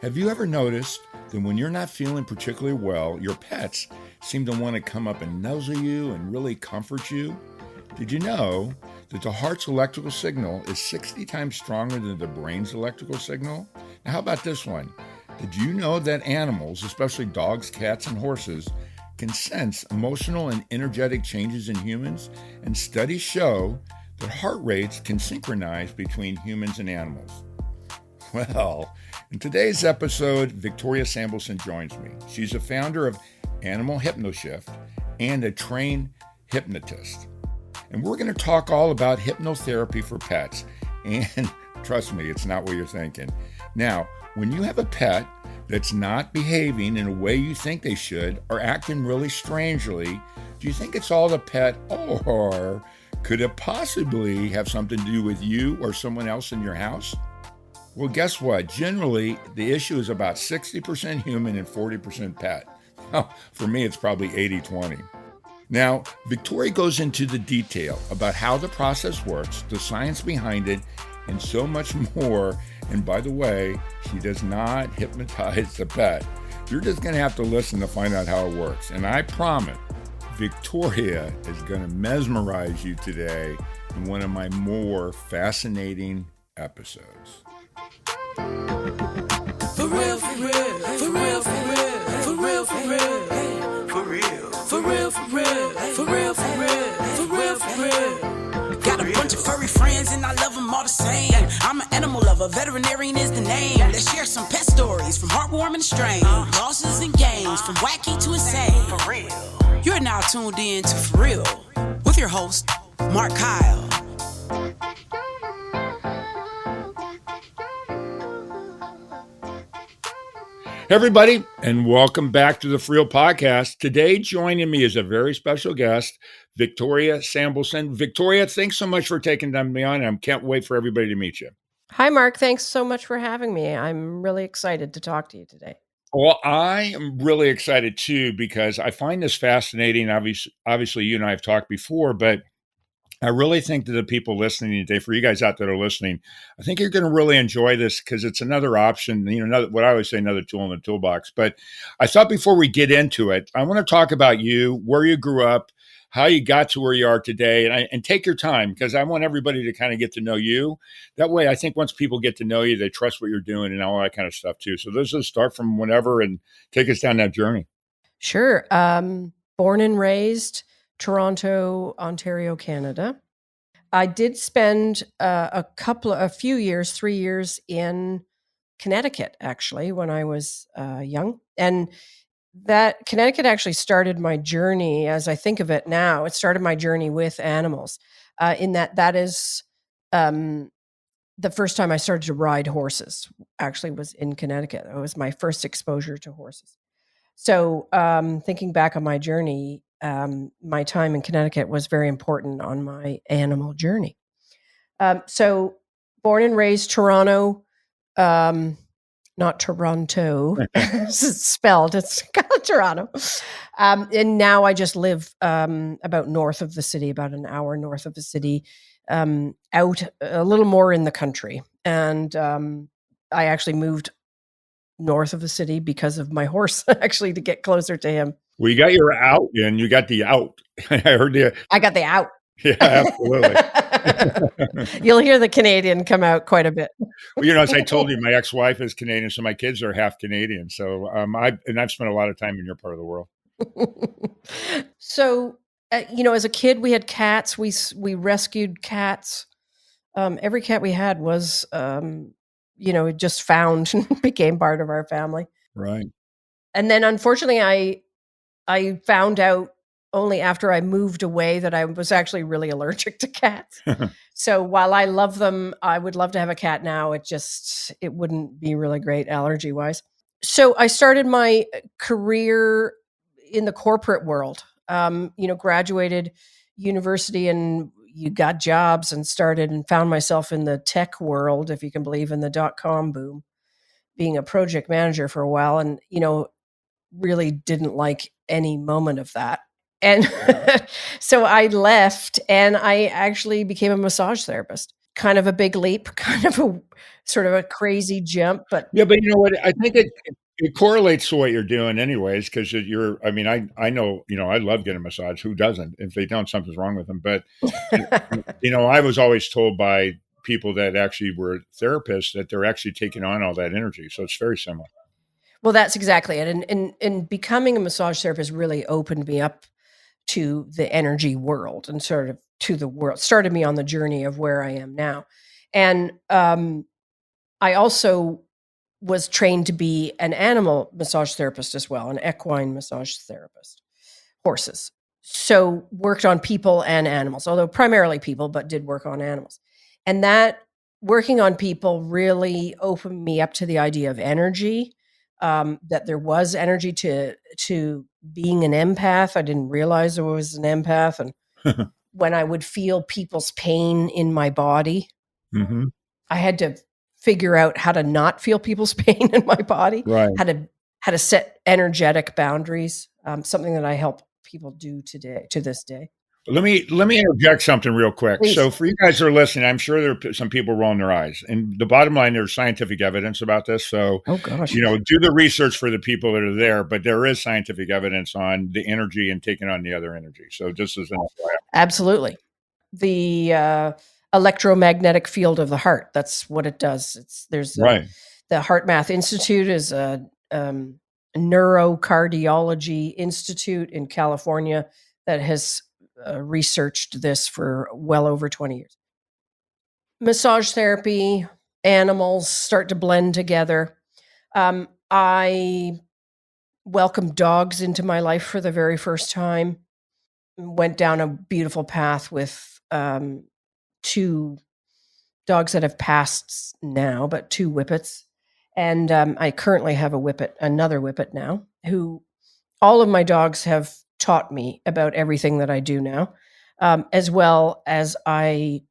Have you ever noticed that when you're not feeling particularly well, your pets seem to want to come up and nuzzle you and really comfort you? Did you know that the heart's electrical signal is 60 times stronger than the brain's electrical signal? Now, how about this one? Did you know that animals, especially dogs, cats, and horses, can sense emotional and energetic changes in humans? And studies show that heart rates can synchronize between humans and animals. Well, in today's episode, Victoria Sambleson joins me. She's a founder of Animal HypnoShift and a trained hypnotist. And we're going to talk all about hypnotherapy for pets. And trust me, it's not what you're thinking. Now, when you have a pet that's not behaving in a way you think they should or acting really strangely, do you think it's all the pet, or could it possibly have something to do with you or someone else in your house? Well, guess what? Generally, the issue is about 60% human and 40% pet. Well, for me, it's probably 80-20. Now, Victoria goes into the detail about how the process works, the science behind it, and so much more. And by the way, she does not hypnotize the pet. You're just going to have to listen to find out how it works. And I promise, Victoria is going to mesmerize you today in one of my more fascinating episodes. For real, for real, for real, for real, for real, for real, for real, for real, for real, for real, for real, for real, for real. Got a bunch of furry friends and I love them all the same. I'm an animal lover, veterinarian is the name. Let's share some pet stories from heartwarming to strange, losses and gains, from wacky to insane. For real. You're now tuned in to For Real with your host, Mark Kyle. Hey everybody, and welcome back to the For Real podcast. Today, joining me is a very special guest, Victoria Sambleson. Victoria, thanks so much for taking time to be on. I can't wait for everybody to meet you. Hi, Mark. Thanks so much for having me. I'm really excited to talk to you today. Well, I am really excited too, because I find this fascinating. Obviously, you and I have talked before, but I really think that the people listening today, for you guys out there that are listening, I think you're going to really enjoy this because it's another option, what I always say, another tool in the toolbox. But I thought before we get into it, I want to talk about you, where you grew up, how you got to where you are today, and take your time because I want everybody to kind of get to know you. That way, I think once people get to know you, they trust what you're doing and all that kind of stuff too. So let's just start from whenever and take us down that journey. Sure. Born and raised Toronto, Ontario, Canada. I did spend a few years, 3 years in Connecticut, actually, when I was young. And that Connecticut actually started my journey, as I think of it now, it started my journey with animals. In that is the first time I started to ride horses, actually was in Connecticut. It was my first exposure to horses. So thinking back on my journey, my time in Connecticut was very important on my animal journey. So born and raised Toronto, not Toronto, it's spelled, it's called Toronto. And now I just live about north of the city, about an hour north of the city, out a little more in the country. And I actually moved north of the city because of my horse, actually, to get closer to him. Well, you got your out and you got the out. I got the out. Yeah, absolutely. You'll hear the Canadian come out quite a bit. Well, as I told you, my ex-wife is Canadian, so my kids are half Canadian. So I've spent a lot of time in your part of the world. So, as a kid, we had cats. We rescued cats. Every cat we had was, just found and became part of our family. Right. And then, unfortunately, I found out only after I moved away that I was actually really allergic to cats. So while I love them, I would love to have a cat now. It wouldn't be really great allergy wise. So I started my career in the corporate world, graduated university and you got jobs and started and found myself in the tech world, if you can believe, in the .com boom, being a project manager for a while. And, really didn't like any moment of that. And so I left and I actually became a massage therapist. kind of a big leap, kind of a sort of a crazy jump, but Yeah, but you know what? I think it correlates to what you're doing anyways, 'cause you're I mean, I know, I love getting a massage. Who doesn't? If they don't, something's wrong with them. But, I was always told by people that actually were therapists that they're actually taking on all that energy, so it's very similar. well, that's exactly it, and becoming a massage therapist really opened me up to the energy world and sort of to the world, started me on the journey of where I am now. And I also was trained to be an animal massage therapist as well, an equine massage therapist, horses. So worked on people and animals, although primarily people, but did work on animals. And that working on people really opened me up to the idea of energy, that there was energy to being an empath. I didn't realize I was an empath. And when I would feel people's pain in my body, Mhm. I had to figure out how to not feel people's pain in my body, Right. how to set energetic boundaries, something that I help people do today to this day. Let me interject something real quick. Please. So for you guys that are listening, I'm sure there are some people rolling their eyes. And the bottom line, there's scientific evidence about this. So, Oh gosh. do the research for the people that are there, but there is scientific evidence on the energy and taking on the other energy. So just as an FYI. Absolutely. The electromagnetic field of the heart. That's what it does. There's Right. the Heart Math Institute is a neurocardiology institute in California that has researched this for well over 20 years. Massage therapy, animals start to blend together. I welcomed dogs into my life for the very first time. Went down a beautiful path with two dogs that have passed now, but two whippets. And I currently have another whippet now, who all of my dogs have taught me about everything that I do now, as well as I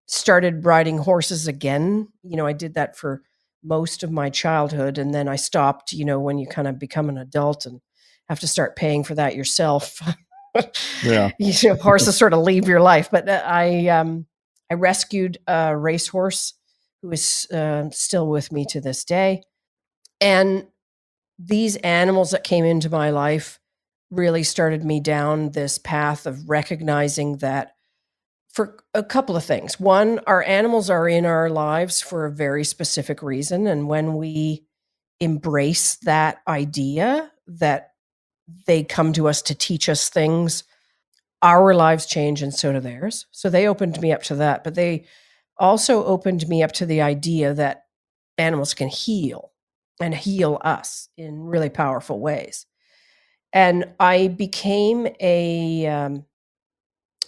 started riding horses again. I did that for most of my childhood, and then I stopped, when you kind of become an adult and have to start paying for that yourself. Yeah. Horses sort of leave your life. But I rescued a racehorse who is still with me to this day. And these animals that came into my life really started me down this path of recognizing that for a couple of things. One, our animals are in our lives for a very specific reason. And when we embrace that idea that they come to us to teach us things, our lives change and so do theirs. So they opened me up to that. But they also opened me up to the idea that animals can heal and heal us in really powerful ways. And I became a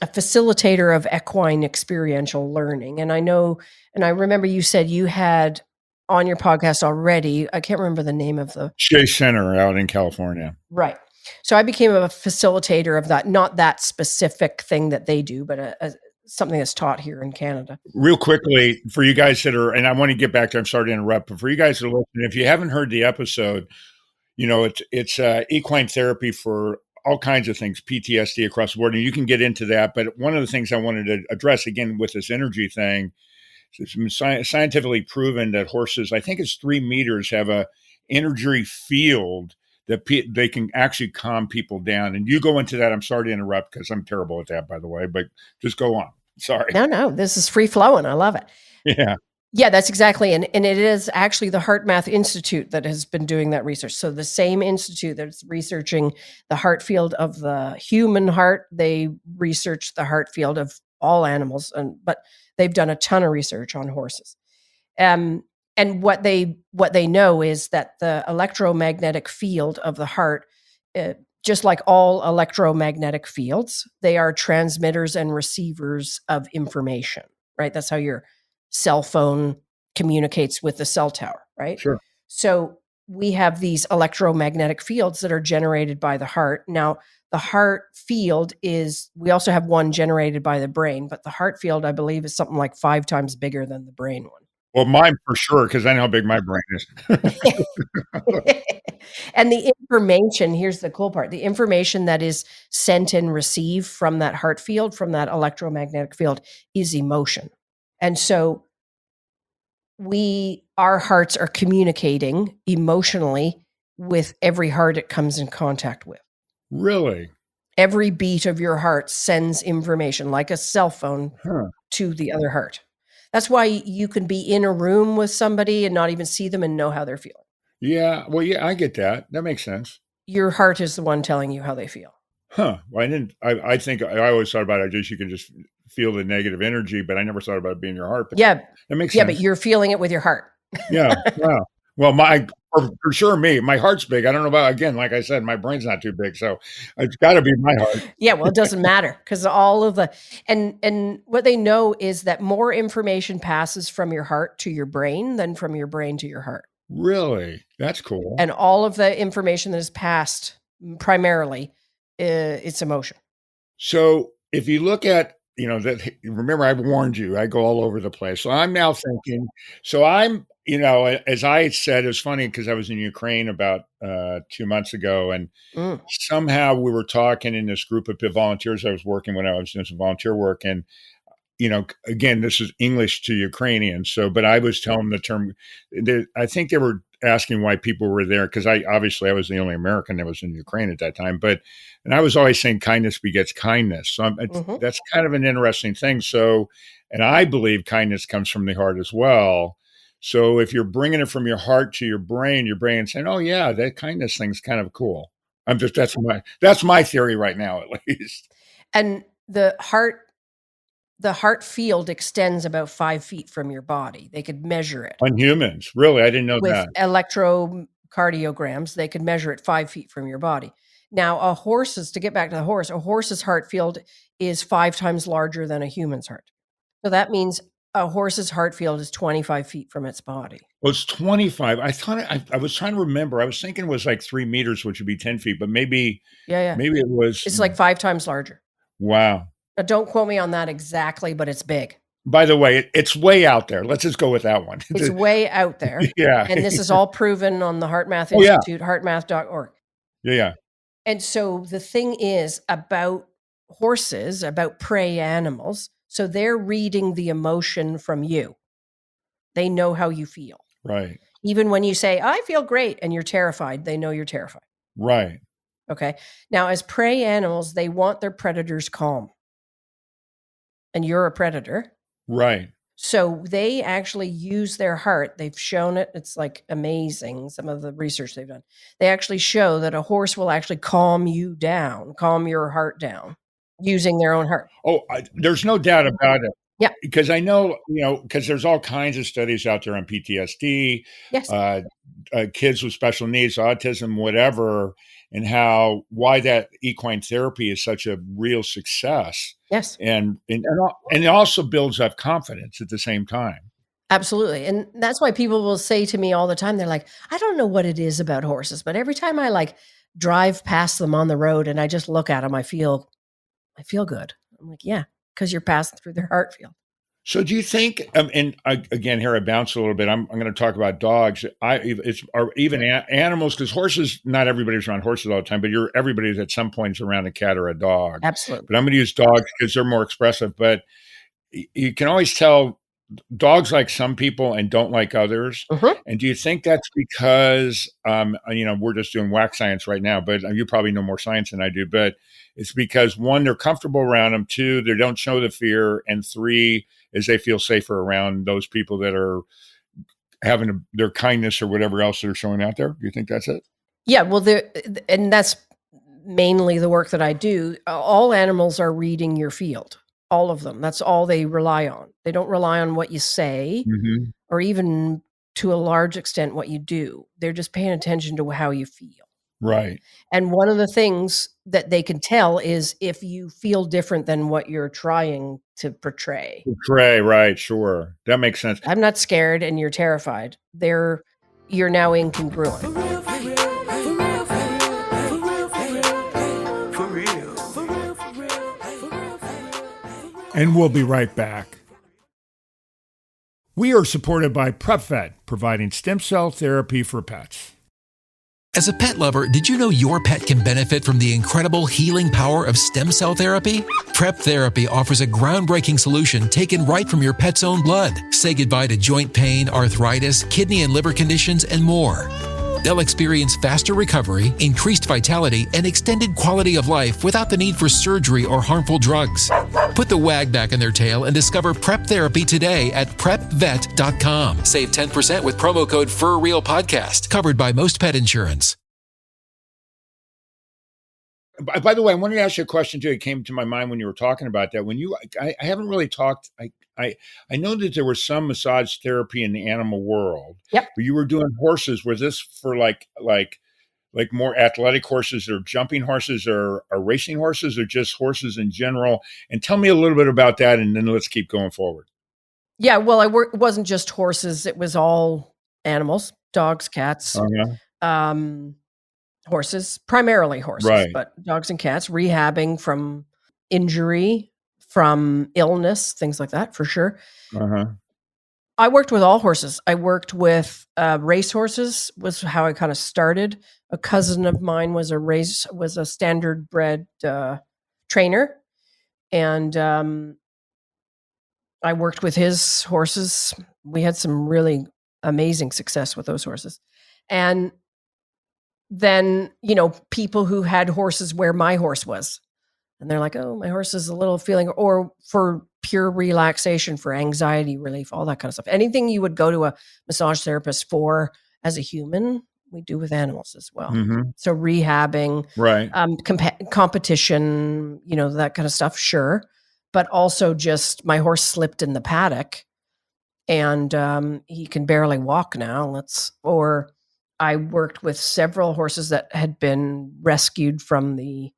facilitator of equine experiential learning. And I remember you said you had on your podcast already, I can't remember the name of the Chase Center out in California. right. So I became a facilitator of that, not that specific thing that they do, but something that's taught here in Canada. Real quickly, for you guys that are, and I want to get back to, I'm sorry to interrupt, but for you guys that are listening, if you haven't heard the episode, it's equine therapy for all kinds of things, PTSD across the board, and you can get into that. But one of the things I wanted to address again with this energy thing, it's been scientifically proven that horses, I think it's 3 meters, have a energy field that they can actually calm people down. And you go into that. I'm sorry to interrupt because I'm terrible at that, by the way, but just go on. Sorry. No, this is free flowing. I love it. Yeah. Yeah, that's exactly. And it is actually the Heart Math Institute that has been doing that research. So the same institute that's researching the heart field of the human heart, they research the heart field of all animals, but they've done a ton of research on horses. And what they know is that the electromagnetic field of the heart, just like all electromagnetic fields, they are transmitters and receivers of information, right? That's how your cell phone communicates with the cell tower, right? Sure. So we have these electromagnetic fields that are generated by the heart. Now, the heart field we also have one generated by the brain, but the heart field, I believe, is something like 5 times bigger than the brain one. Well, mine for sure, because I know how big my brain is. And the information, here's the cool part, the information that is sent and received from that heart field, from that electromagnetic field, is emotion. And so our hearts are communicating emotionally with every heart it comes in contact with. Really? Every beat of your heart sends information like a cell phone Huh. to the other heart. That's why you can be in a room with somebody and not even see them and know how they're feeling. Yeah. Well, yeah, I get that. That makes sense. Your heart is the one telling you how they feel. Huh. Well, I think I always thought about it. You can just feel the negative energy, but I never thought about it being your heart. But Yeah. that makes Yeah, but sense. you're feeling it with your heart. Yeah. Wow. Well, for sure, my heart's big. I don't know about, again, like I said, my brain's not too big. So it's got to be my heart. Yeah, well, it doesn't matter because all of the and what they know is that more information passes from your heart to your brain than from your brain to your heart. Really? That's cool. And all of the information that is passed primarily, it's emotion. So if you look at, that, remember, I've warned you, I go all over the place. So I'm now thinking, so I'm, as I said, it's funny because I was in Ukraine about 2 months ago, and Mm, somehow we were talking in this group of volunteers I was working when I was doing some volunteer work. And again, this is English to Ukrainian. So, but I was telling the term, I think they were asking why people were there because I was the only American that was in Ukraine at that time. And I was always saying kindness begets kindness. So mhm. that's kind of an interesting thing. So, and I believe kindness comes from the heart as well. So if you're bringing it from your heart to your brain saying, "Oh yeah, that kindness thing's kind of cool." That's my theory right now, at least. And the heart field extends about 5 feet from your body. They could measure it. On humans, really, I didn't know With that. electrocardiograms, they could measure it 5 feet from your body. Now, to get back to the horse, a horse's heart field is 5 times larger than a human's heart. So that means a horse's heart field is 25 feet from its body. Well, it's 25. I thought I was trying to remember. I was thinking it was like 3 meters, which would be 10 feet, but Yeah, yeah. maybe it was. It's like 5 times larger. Wow. Now, don't quote me on that exactly, but it's big. By the way, it's way out there. Let's just go with that one. It's way out there, Yeah. and this is all proven on the HeartMath Oh, yeah. Institute, heartmath.org. Yeah, yeah. And so the thing is about horses, about prey animals, so they're reading the emotion from you. They know how you feel. Right. Even when you say, "I feel great," and you're terrified, they know you're terrified. Right. Okay. Now, as prey animals, they want their predators calm. And you're a predator. Right. So they actually use their heart. They've shown it. It's like amazing, some of the research they've done. They actually show that a horse will actually calm you down, calm your heart down using their own heart. Oh, there's no doubt about it. Yeah. Because I know, because there's all kinds of studies out there on PTSD, Yes. uh, kids with special needs, autism, whatever, and why that equine therapy is such a real success, Yes. and it also builds up confidence at the same time. Absolutely. And that's why people will say to me all the time, they're like, "I don't know what it is about horses, but every time I drive past them on the road and I just look at them, I feel good." I'm like, "Yeah, because you're passing through their heart field." So do you think, and again, here I bounce a little bit. I'm going to talk about dogs. Or even animals, because horses, not everybody's around horses all the time, but everybody's at some points around a cat or a dog. Absolutely. But I'm going to use dogs because they're more expressive. But you can always tell dogs like some people and don't like others. Mhm. And do you think that's because, we're just doing whack science right now, but you probably know more science than I do, but it's because one, they're comfortable around them. Two, they don't show the fear. And three, is they feel safer around those people that are having their kindness or whatever else they're showing out there. Do you think that's it? Yeah, well, and that's mainly the work that I do. All animals are reading your field, all of them. That's all they rely on. They don't rely on what you say Mhm. or even to a large extent what you do. They're just paying attention to how you feel. Right. And one of the things that they can tell is if you feel different than what you're trying to portray. Right, right, sure. That makes sense. I'm not scared and you're terrified. You're now incongruent. For real, for real, for real, for real, for real, for real, for real, for real, for real, for real. And we'll be right back. We are supported by PrepVet, providing stem cell therapy for pets. As a pet lover, did you know your pet can benefit from the incredible healing power of stem cell therapy? Prep Therapy offers a groundbreaking solution taken right from your pet's own blood. Say goodbye to joint pain, arthritis, kidney and liver conditions, and more. They'll experience faster recovery, increased vitality, and extended quality of life without the need for surgery or harmful drugs. Put the wag back in their tail and discover Prep Therapy today at prepvet.com. Save 10% with promo code FurRealPodcast, covered by most pet insurance. By the way, I wanted to ask you a question too. It came to my mind when you were talking about that. When I haven't really talked. I know that there was some massage therapy in the animal world. Yep. But you were doing horses. Was this for like more athletic horses, or jumping horses, or racing horses, or just horses in general? And tell me a little bit about that, and then let's keep going forward. Yeah, well, it wasn't just horses; it was all animals: dogs, cats, horses, primarily horses, Right. but dogs and cats, rehabbing from injury, from illness, things like that, for sure. I worked with all horses. I worked with race horses, was how I kind of started. A cousin of mine was a standard bred trainer, and I worked with his horses. We had some really amazing success with those horses. And then, people who had horses where my horse was, and they're like, oh, my horse is a little feeling, or for pure relaxation, for anxiety relief, all that kind of stuff. Anything you would go to a massage therapist for as a human, we do with animals as well. So rehabbing, Right. Competition, that kind of stuff. Sure. But also just my horse slipped in the paddock and he can barely walk now. Or I worked with several horses that had been rescued from the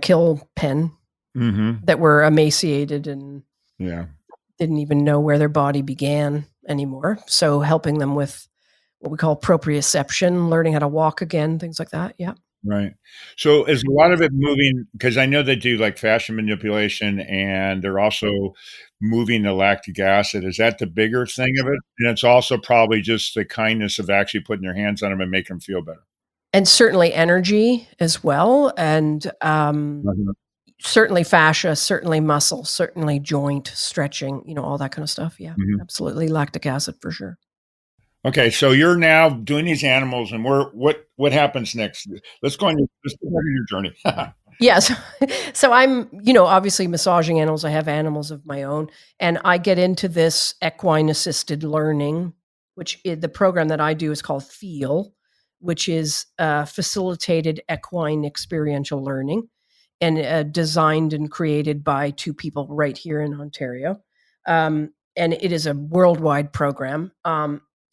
kill pen that were emaciated and didn't even know where their body began anymore. So helping them with what we call proprioception, learning how to walk again, things like that. Yeah. Right. So is a lot of it moving, because I know they do like fascia manipulation, and they're also moving the lactic acid. Is that the bigger thing of it? And it's also probably just the kindness of actually putting your hands on them and making them feel better. And certainly energy as well. And certainly fascia, certainly muscle, certainly joint stretching, all that kind of stuff. Yeah, absolutely. Lactic acid for sure. Okay, so you're now doing these animals, and what happens next? Let's go on your journey. Yes. So I'm, obviously massaging animals. I have animals of my own, and I get into this equine assisted learning, which the program that I do is called FEEL, which is facilitated equine experiential learning, and designed and created by two people right here in Ontario. And it is a worldwide program.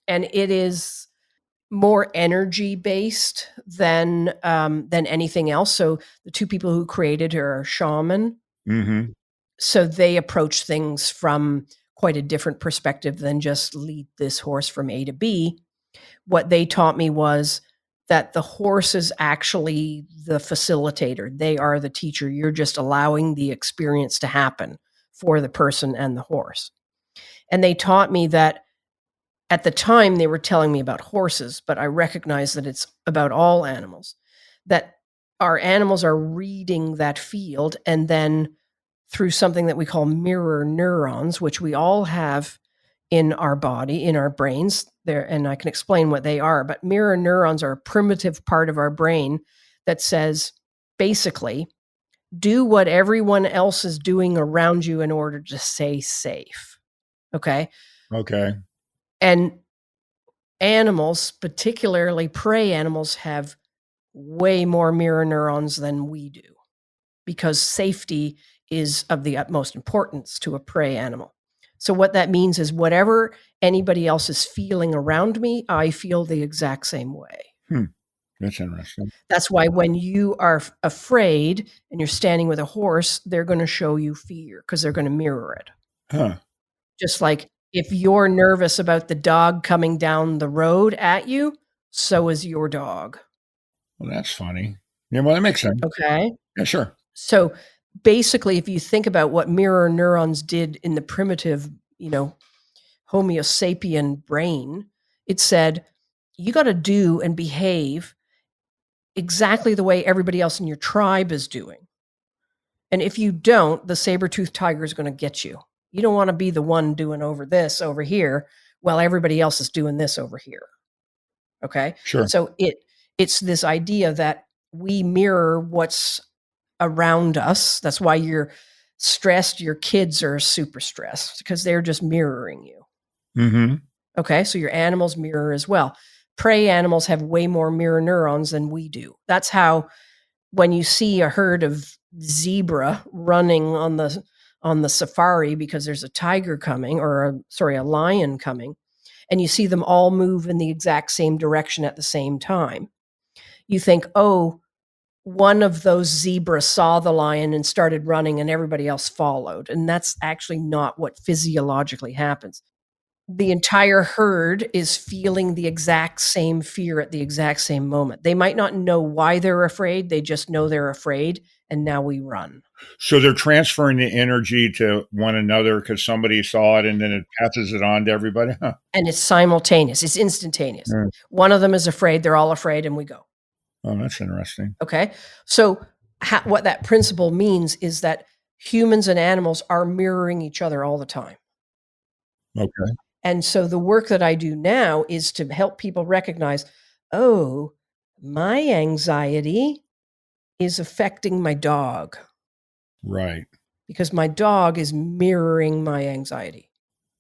And it is more energy based than anything else. So the two people who created it are shaman. So they approach things from quite a different perspective than just lead this horse from A to B. What they taught me was that the horse is actually the facilitator. They are the teacher. You're just allowing the experience to happen for the person and the horse. And they taught me that at the time they were telling me about horses, but I recognize that it's about all animals, that our animals are reading that field, and then through something that we call mirror neurons, which we all have in our body, in our brains there, and I can explain what they are, but mirror neurons are a primitive part of our brain that says, basically, do what everyone else is doing around you in order to stay safe. Okay. And animals, particularly prey animals, have way more mirror neurons than we do, because safety is of the utmost importance to a prey animal. So what that means is whatever anybody else is feeling around me, I feel the exact same way. That's interesting. That's why when you are afraid and you're standing with a horse, they're going to show you fear because they're going to mirror it. Just like if you're nervous about the dog coming down the road at you, so is your dog. Well, that's funny. Yeah, well, that makes sense. Okay. Yeah, sure. So basically, if you think about what mirror neurons did in the primitive, Homo sapien brain, it said, you got to do and behave exactly the way everybody else in your tribe is doing. And if you don't, the saber-toothed tiger is going to get you. You don't want to be the one doing over here while everybody else is doing this over here. Okay? Sure. So it's this idea that we mirror what's around us. That's why you're stressed. Your kids are super stressed because they're just mirroring you. Mm-hmm. Okay? So your animals mirror as well. Prey animals have way more mirror neurons than we do. That's how when you see a herd of zebra running on the safari because there's a tiger coming or a lion coming, and you see them all move in the exact same direction at the same time, you think, oh, one of those zebras saw the lion and started running and everybody else followed. And that's actually not what physiologically happens. The entire herd is feeling the exact same fear at the exact same moment. They might not know why they're afraid. They just know they're afraid. And now we run. So they're transferring the energy to one another because somebody saw it and then it passes it on to everybody. Huh. And it's simultaneous. It's instantaneous. Yeah. One of them is afraid. They're all afraid and we go. Oh, that's interesting. Okay. So what that principle means is that humans and animals are mirroring each other all the time. Okay. And so the work that I do now is to help people recognize, oh, my anxiety is affecting my dog Right. because my dog is mirroring my anxiety.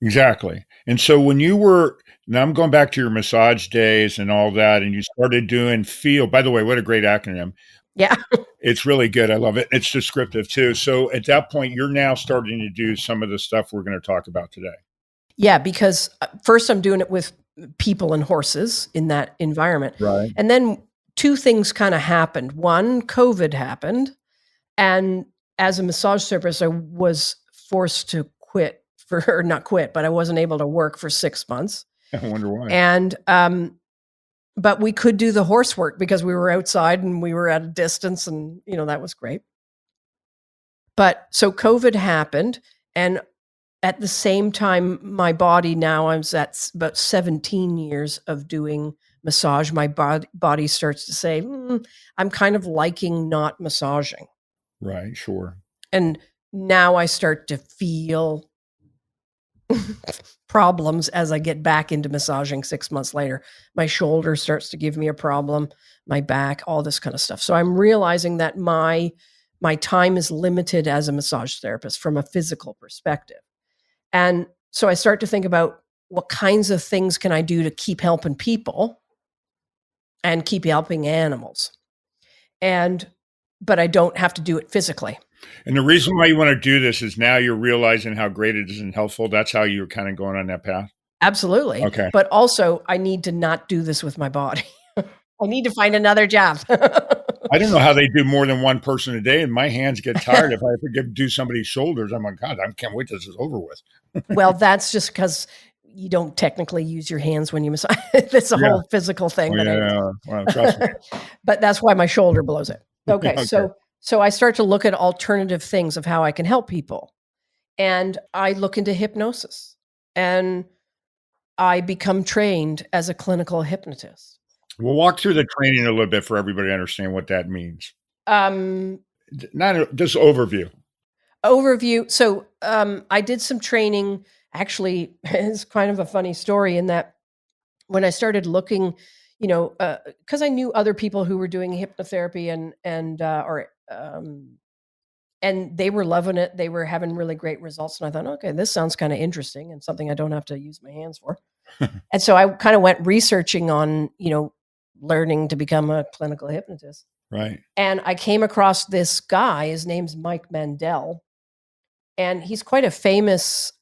Exactly. And so when you were, now I'm going back to your massage days and all that, and you started doing feel, by the way, what a great acronym. Yeah. It's really good. I love it. It's descriptive too. So at that point, you're now starting to do some of the stuff we're going to talk about today. Yeah, because first I'm doing it with people and horses in that environment. Right. And then two things kind of happened. One, COVID happened. And as a massage therapist, I was forced to quit or not quit, but I wasn't able to work for 6 months. I wonder why. And, but we could do the horse work because we were outside and we were at a distance and, that was great. But so COVID happened. And at the same time, my body now, I'm at about 17 years of doing massage. My body starts to say, I'm kind of liking not massaging. Right. Sure. And now I start to feel problems as I get back into massaging 6 months later. My shoulder starts to give me a problem, my back, all this kind of stuff. So I'm realizing that my time is limited as a massage therapist from a physical perspective. And so I start to think about what kinds of things can I do to keep helping people and keep helping animals. But I don't have to do it physically. And the reason why you want to do this is now you're realizing how great it is and helpful. That's how you're kind of going on that path. Absolutely. Okay. But also I need to not do this with my body. I need to find another job. I don't know how they do more than one person a day, and my hands get tired if I have to do somebody's shoulders. I'm like, God, I can't wait till this is over with. Well, that's just because you don't technically use your hands when you massage. That's a whole physical thing. Well, trust me. But that's why my shoulder blows it. Okay. So I start to look at alternative things of how I can help people. And I look into hypnosis and I become trained as a clinical hypnotist. We'll walk through the training a little bit for everybody to understand what that means. Not just overview. So I did some training. Actually, it's kind of a funny story in that when I started looking, because I knew other people who were doing hypnotherapy and they were loving it. They were having really great results. And I thought, okay, this sounds kind of interesting and something I don't have to use my hands for. And so I kind of went researching on, learning to become a clinical hypnotist. Right. And I came across this guy. His name's Mike Mandel. And he's quite a famous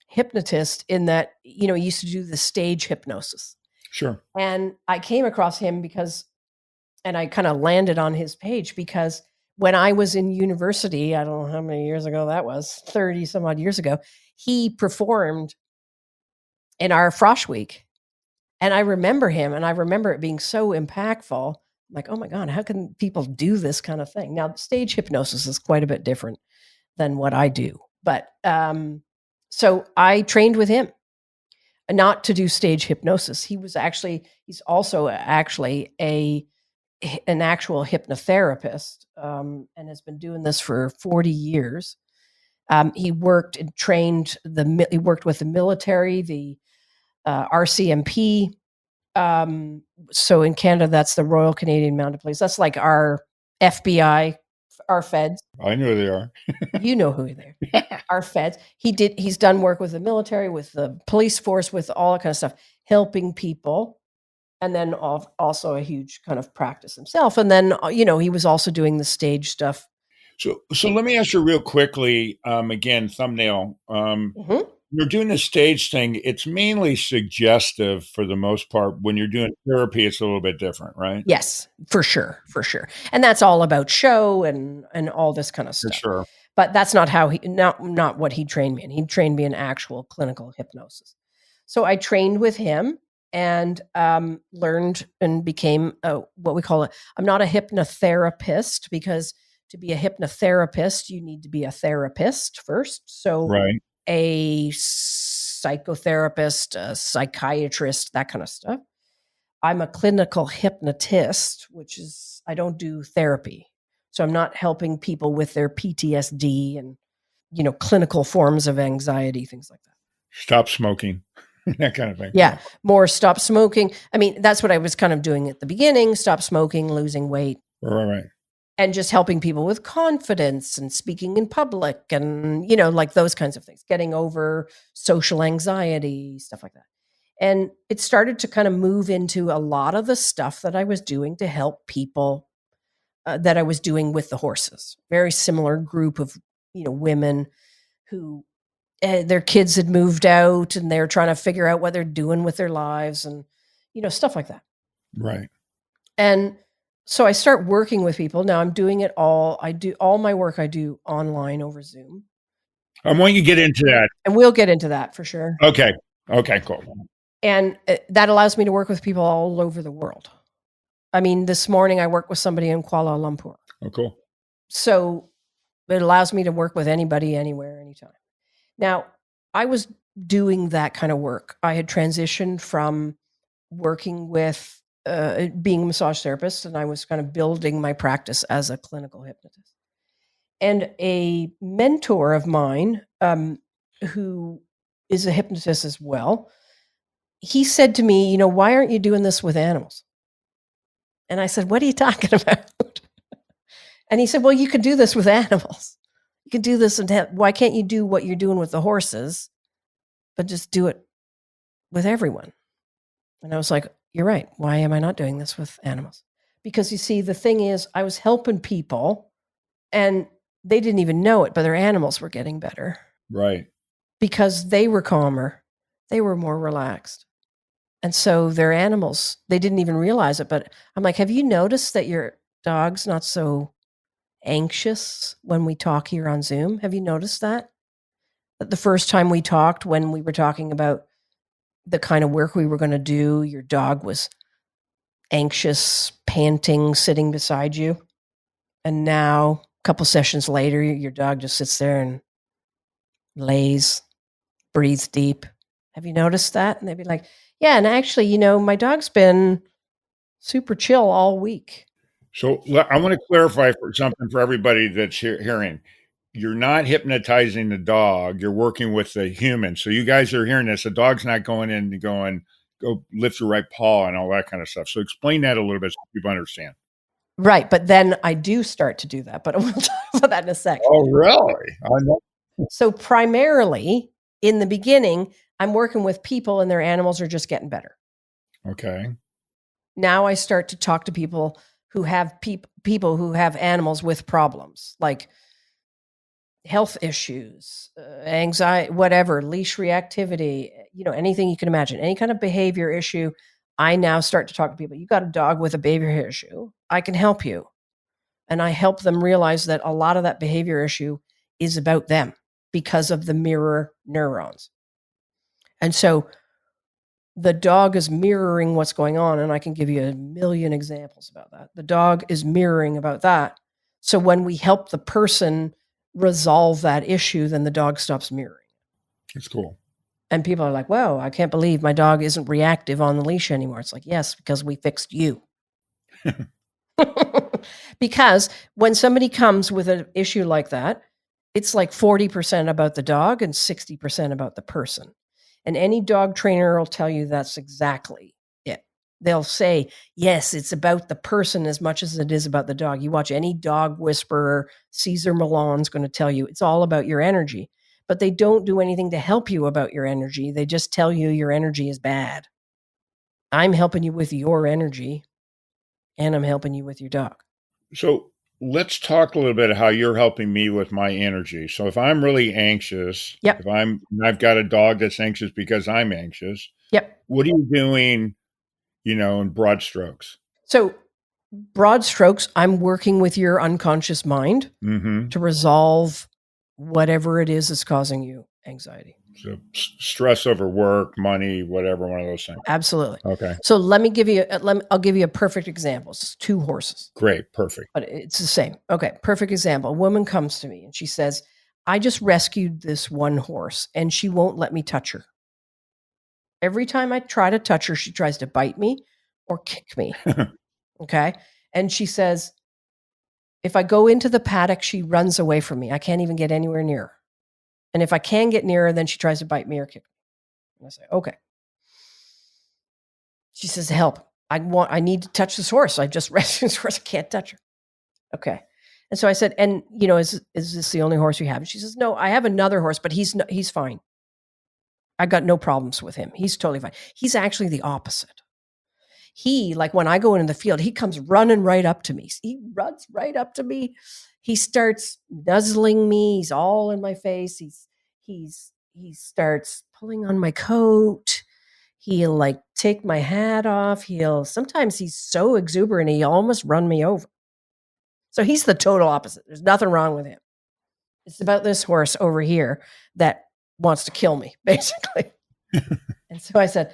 hypnotist in that, he used to do the stage hypnosis. Sure. And I came across him and I kind of landed on his page because when I was in university, I don't know how many years ago that was, 30 some odd years ago, he performed in our Frosh Week. And I remember him and I remember it being so impactful. I'm like, oh my God, how can people do this kind of thing? Now, stage hypnosis is quite a bit different than what I do. But so I trained with him, not to do stage hypnosis. He's also actually an actual hypnotherapist and has been doing this for 40 years. He worked and trained he worked with the military, the RCMP. So in Canada, that's the Royal Canadian Mounted Police. That's like our FBI, our feds. I know who they are. You know who they are. Our feds. He's done work with the military, with the police force, with all that kind of stuff, helping people. And then also a huge kind of practice himself. And then, he was also doing the stage stuff. So let me ask you real quickly, again, thumbnail. Mhm. You're doing the stage thing. It's mainly suggestive for the most part. When you're doing therapy, it's a little bit different, right? Yes, for sure. And that's all about show and all this kind of For stuff. sure. But that's not how not what he trained me in. He trained me in actual clinical hypnosis. So I trained with him and learned and became what we call I'm not a hypnotherapist, because to be a hypnotherapist, you need to be a therapist first. So Right. a psychotherapist, a psychiatrist, that kind of stuff. I'm a clinical hypnotist, which is I don't do therapy. So I'm not helping people with their PTSD and, clinical forms of anxiety, things like that. Stop smoking, that kind of thing. Yeah. More stop smoking. I mean, that's what I was kind of doing at the beginning, stop smoking, losing weight, Right. and just helping people with confidence and speaking in public and, like those kinds of things, getting over social anxiety, stuff like that. And it started to kind of move into a lot of the stuff that I was doing to help people that I was doing with the horses. Very similar group of, women who their kids had moved out and they're trying to figure out what they're doing with their lives and, stuff like that. Right. And so I start working with people. Now I'm doing it all. I do all my work I do online over Zoom. I want you to get into that. And we'll get into that for sure. Okay, cool. And that allows me to work with people all over the world. I mean, this morning I worked with somebody in Kuala Lumpur. Oh, cool. So it allows me to work with anybody, anywhere, anytime. Now, I was doing that kind of work. I had transitioned from working with being a massage therapist, and I was kind of building my practice as a clinical hypnotist. And a mentor of mine, who is a hypnotist as well, he said to me, why aren't you doing this with animals? And I said, what are you talking about? And he said, well, you could do this with animals. You can do this. Why can't you do what you're doing with the horses, but just do it with everyone? And I was like, you're right. Why am I not doing this with animals? Because you see, the thing is, I was helping people and they didn't even know it, but their animals were getting better. Right. Because they were calmer. They were more relaxed. And so their animals, they didn't even realize it. But I'm like, have you noticed that your dog's not so anxious when we talk here on Zoom? Have you noticed that? That the first time we talked, when we were talking about the kind of work we were going to do, your dog was anxious, panting, sitting beside you. And now, a couple sessions later, your dog just sits there and lays, breathes deep. Have you noticed that? And they'd be like, yeah, and actually, my dog's been super chill all week. So I want to clarify something for everybody that's hearing. You're not hypnotizing the dog. You're working with the human. So you guys are hearing this. The dog's not going in and going, go lift your right paw and all that kind of stuff. So explain that a little bit so people understand. Right. But then I do start to do that, but we'll talk about that in a second. Oh, really? I know. So primarily in the beginning, I'm working with people and their animals are just getting better. Okay. Now I start to talk to people who have people who have animals with problems like health issues, anxiety, whatever, leash reactivity, anything you can imagine, any kind of behavior issue. I now start to talk to people. You got a dog with a behavior issue. I can help you. And I help them realize that a lot of that behavior issue is about them because of the mirror neurons. And so the dog is mirroring what's going on. And I can give you a million examples about that. The dog is mirroring about that. So when we help the person resolve that issue, then the dog stops mirroring. That's cool. And people are like, whoa, I can't believe my dog isn't reactive on the leash anymore. It's like, yes, because we fixed you. Because when somebody comes with an issue like that, it's like 40% about the dog and 60% about the person. And any dog trainer will tell you that's exactly it. They'll say, yes, it's about the person as much as it is about the dog. You watch any dog whisperer, Cesar Millan's going to tell you it's all about your energy, but they don't do anything to help you about your energy. They just tell you your energy is bad. I'm helping you with your energy, and I'm helping you with your dog. So let's talk a little bit how you're helping me with my energy. So if I'm really anxious, Yep. I've got a dog that's anxious because I'm anxious, Yep. what are you doing, in broad strokes? So, broad strokes, I'm working with your unconscious mind Mm-hmm. to resolve whatever it is that's causing you anxiety. So stress over work, money, whatever, one of those things. Absolutely. Okay. So let me give you. I'll give you a perfect example. It's 2 horses, Great. Perfect. but it's the same. Okay, perfect example. A woman comes to me and she says, "I just rescued this one horse, and she won't let me touch her. Every time I try to touch her, she tries to bite me or kick me." Okay, and she says, if I go into the paddock, she runs away from me. I can't even get anywhere near her. And if I can get near her, then she tries to bite me or kick me. And I say, okay. She says, help. I need to touch this horse. I just rescued this horse. I can't touch her. Okay. And so I said, and is this the only horse you have? And she says, no, I have another horse, but he's fine. I got no problems with him. He's totally fine. He's actually the opposite. He, like when I go into the field, he comes running right up to me. He runs right up to me. He starts nuzzling me. He's all in my face. He starts pulling on my coat. He'll like take my hat off. Sometimes he's so exuberant, he almost run me over. So he's the total opposite. There's nothing wrong with him. It's about this horse over here that wants to kill me, basically. And so I said,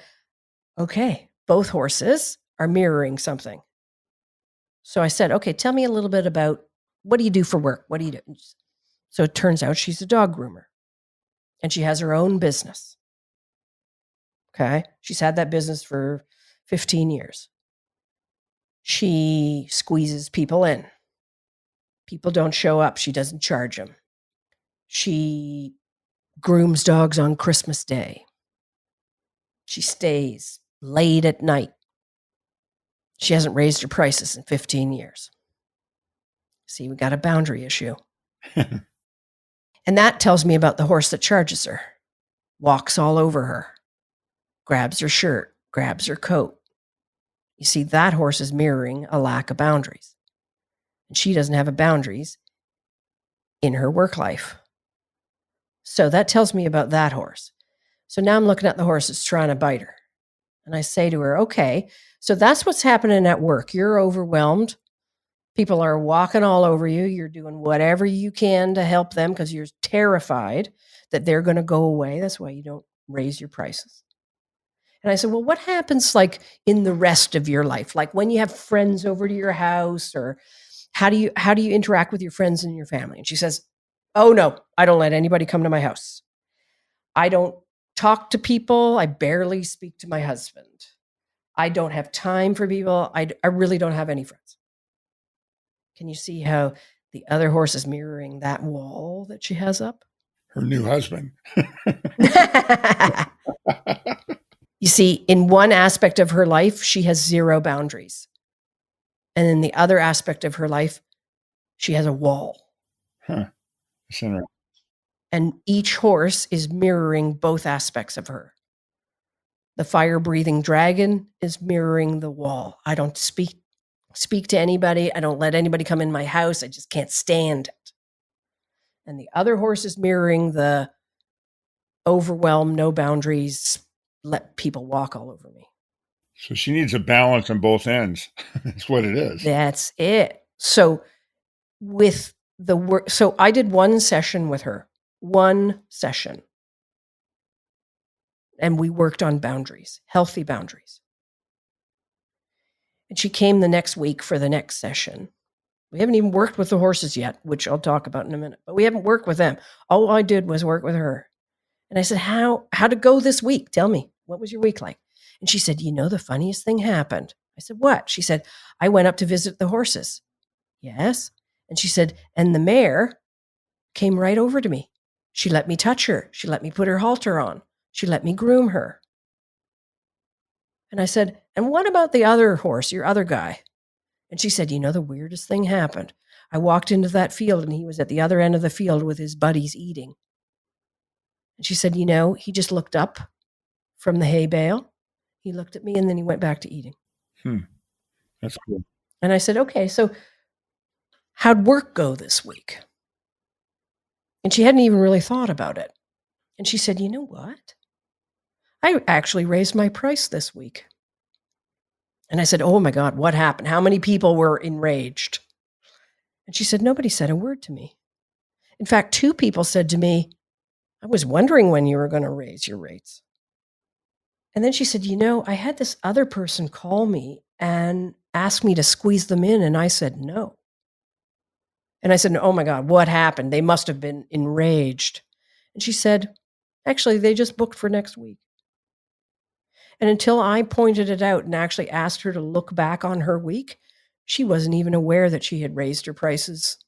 okay, both horses are mirroring something. So I said, okay, tell me a little bit about what do you do for work? What do you do? So it turns out she's a dog groomer and she has her own business. Okay. She's had that business for 15 years. She squeezes people in. People don't show up. She doesn't charge them. She grooms dogs on Christmas Day. She stays late at night. She hasn't raised her prices in 15 years. See, we got a boundary issue. And that tells me about the horse that charges her, walks all over her, grabs her shirt, grabs her coat. You see, that horse is mirroring a lack of boundaries. And she doesn't have boundaries in her work life. So that tells me about that horse. So now I'm looking at the horse that's trying to bite her. And I say to her, okay, so that's what's happening at work. You're overwhelmed. People are walking all over you. You're doing whatever you can to help them because you're terrified that they're going to go away. That's why you don't raise your prices. And I said, well, what happens like in the rest of your life? Like when you have friends over to your house, or how do you interact with your friends and your family? And she says, oh no, I don't let anybody come to my house. I don't talk to people. I barely speak to my husband. I don't have time for people. I really don't have any friends. Can you see how the other horse is mirroring that wall that she has up? Her new husband. You see, in one aspect of her life, she has 0 boundaries. And in the other aspect of her life, she has a wall. Huh. That's interesting. And each horse is mirroring both aspects of her. The fire-breathing dragon is mirroring the wall. I don't speak to anybody. I don't let anybody come in my house. I just can't stand it. And the other horse is mirroring the overwhelm, no boundaries, let people walk all over me. So she needs a balance on both ends. That's what it is. That's it. So with the work, so I did one session with her, one session. And we worked on boundaries, healthy boundaries. And she came the next week for the next session. We haven't even worked with the horses yet, which I'll talk about in a minute, but we haven't worked with them. All I did was work with her. And I said, how'd it go this week? Tell me, what was your week like? And she said, the funniest thing happened. said, what? She said, I went up to visit the horses. Yes. And she said, and the mare came right over to me. She let me touch her. She let me put her halter on. She let me groom her. And I said, and what about the other horse, your other guy? And she said, the weirdest thing happened. I walked into that field and he was at the other end of the field with his buddies eating. And she said, he just looked up from the hay bale. He looked at me and then he went back to eating. That's cool. And I said, okay, so how'd work go this week? And she hadn't even really thought about it. And she said, you know what? I actually raised my price this week. And I said, oh my God, what happened? How many people were enraged? And she said, nobody said a word to me. In fact, 2 people said to me, I was wondering when you were going to raise your rates. And then she said, I had this other person call me and ask me to squeeze them in. And I said, no. And I said, oh my God, what happened? They must have been enraged. And she said, actually, they just booked for next week. And until I pointed it out and actually asked her to look back on her week, she wasn't even aware that she had raised her prices,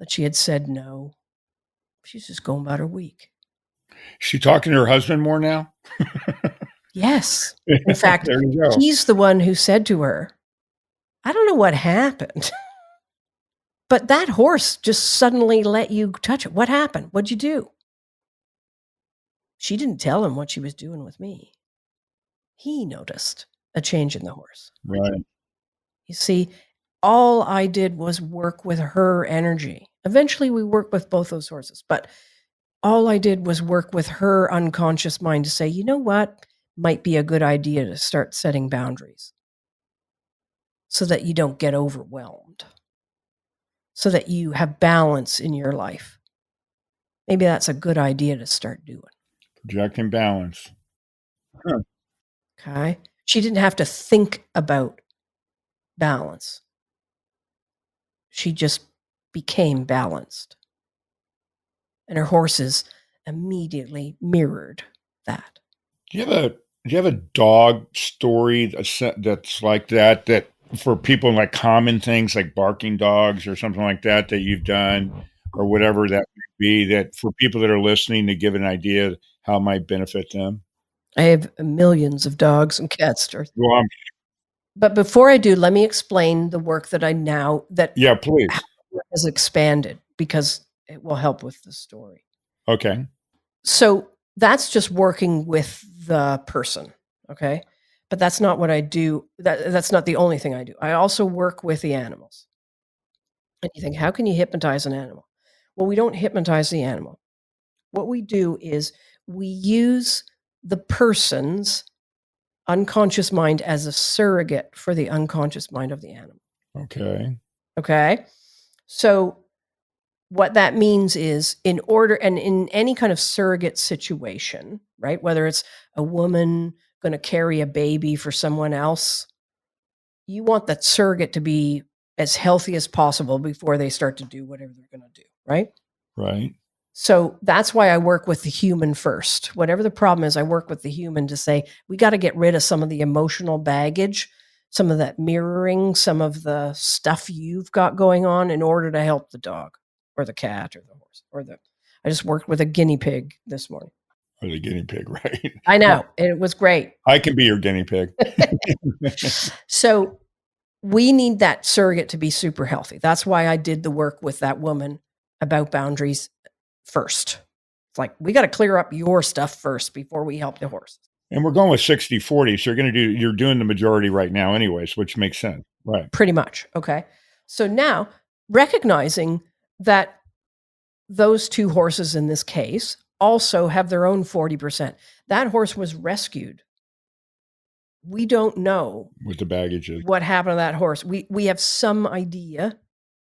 that she had said no. She's just going about her week. She talking to her husband more now? Yes. In fact, There you go. he's the one who said to her, I don't know what happened, but that horse just suddenly let you touch it. What happened? What'd you do? She didn't tell him what she was doing with me. He noticed a change in the horse. Right. You see, all I did was work with her energy. Eventually, we worked with both those horses, but all I did was work with her unconscious mind to say, you know what? Might be a good idea to start setting boundaries so that you don't get overwhelmed, so that you have balance in your life. Maybe that's a good idea to start doing. Projecting balance. Huh. Okay. She didn't have to think about balance. She just became balanced. And her horses immediately mirrored that. Do you have a dog story that's like that for people, like common things like barking dogs or something like that you've done, or whatever that may be, that for people that are listening to give an idea how it might benefit them? I have millions of dogs and cats. Well, But before I do, let me explain the work that yeah, please. has expanded, because it will help with the story. Okay. So that's just working with the person, okay? But that's not what I do. That's not the only thing I do. I also work with the animals. And you think, how can you hypnotize an animal? Well, we don't hypnotize the animal. What we do is we use the person's unconscious mind as a surrogate for the unconscious mind of the animal. Okay. Okay? So what that means is, in any kind of surrogate situation, right? Whether it's a woman going to carry a baby for someone else, you want that surrogate to be as healthy as possible before they start to do whatever they're going to do, right? Right. So that's why I work with the human first. Whatever the problem is, I work with the human to say, we got to get rid of some of the emotional baggage, some of that mirroring, some of the stuff you've got going on, in order to help the dog or the cat or the horse I just worked with a guinea pig this morning. Or the guinea pig, right? I know. It was great. I can be your guinea pig. So we need that surrogate to be super healthy. That's why I did the work with that woman about boundaries first. It's like, we got to clear up your stuff first before we help the horse. And we're going with 60-40. So you're doing the majority right now anyways, which makes sense. Right. Pretty much. Okay. So now, recognizing that those 2 horses in this case also have their own 40%. That horse was rescued. We don't know what the baggage is, what happened to that horse. We have some idea,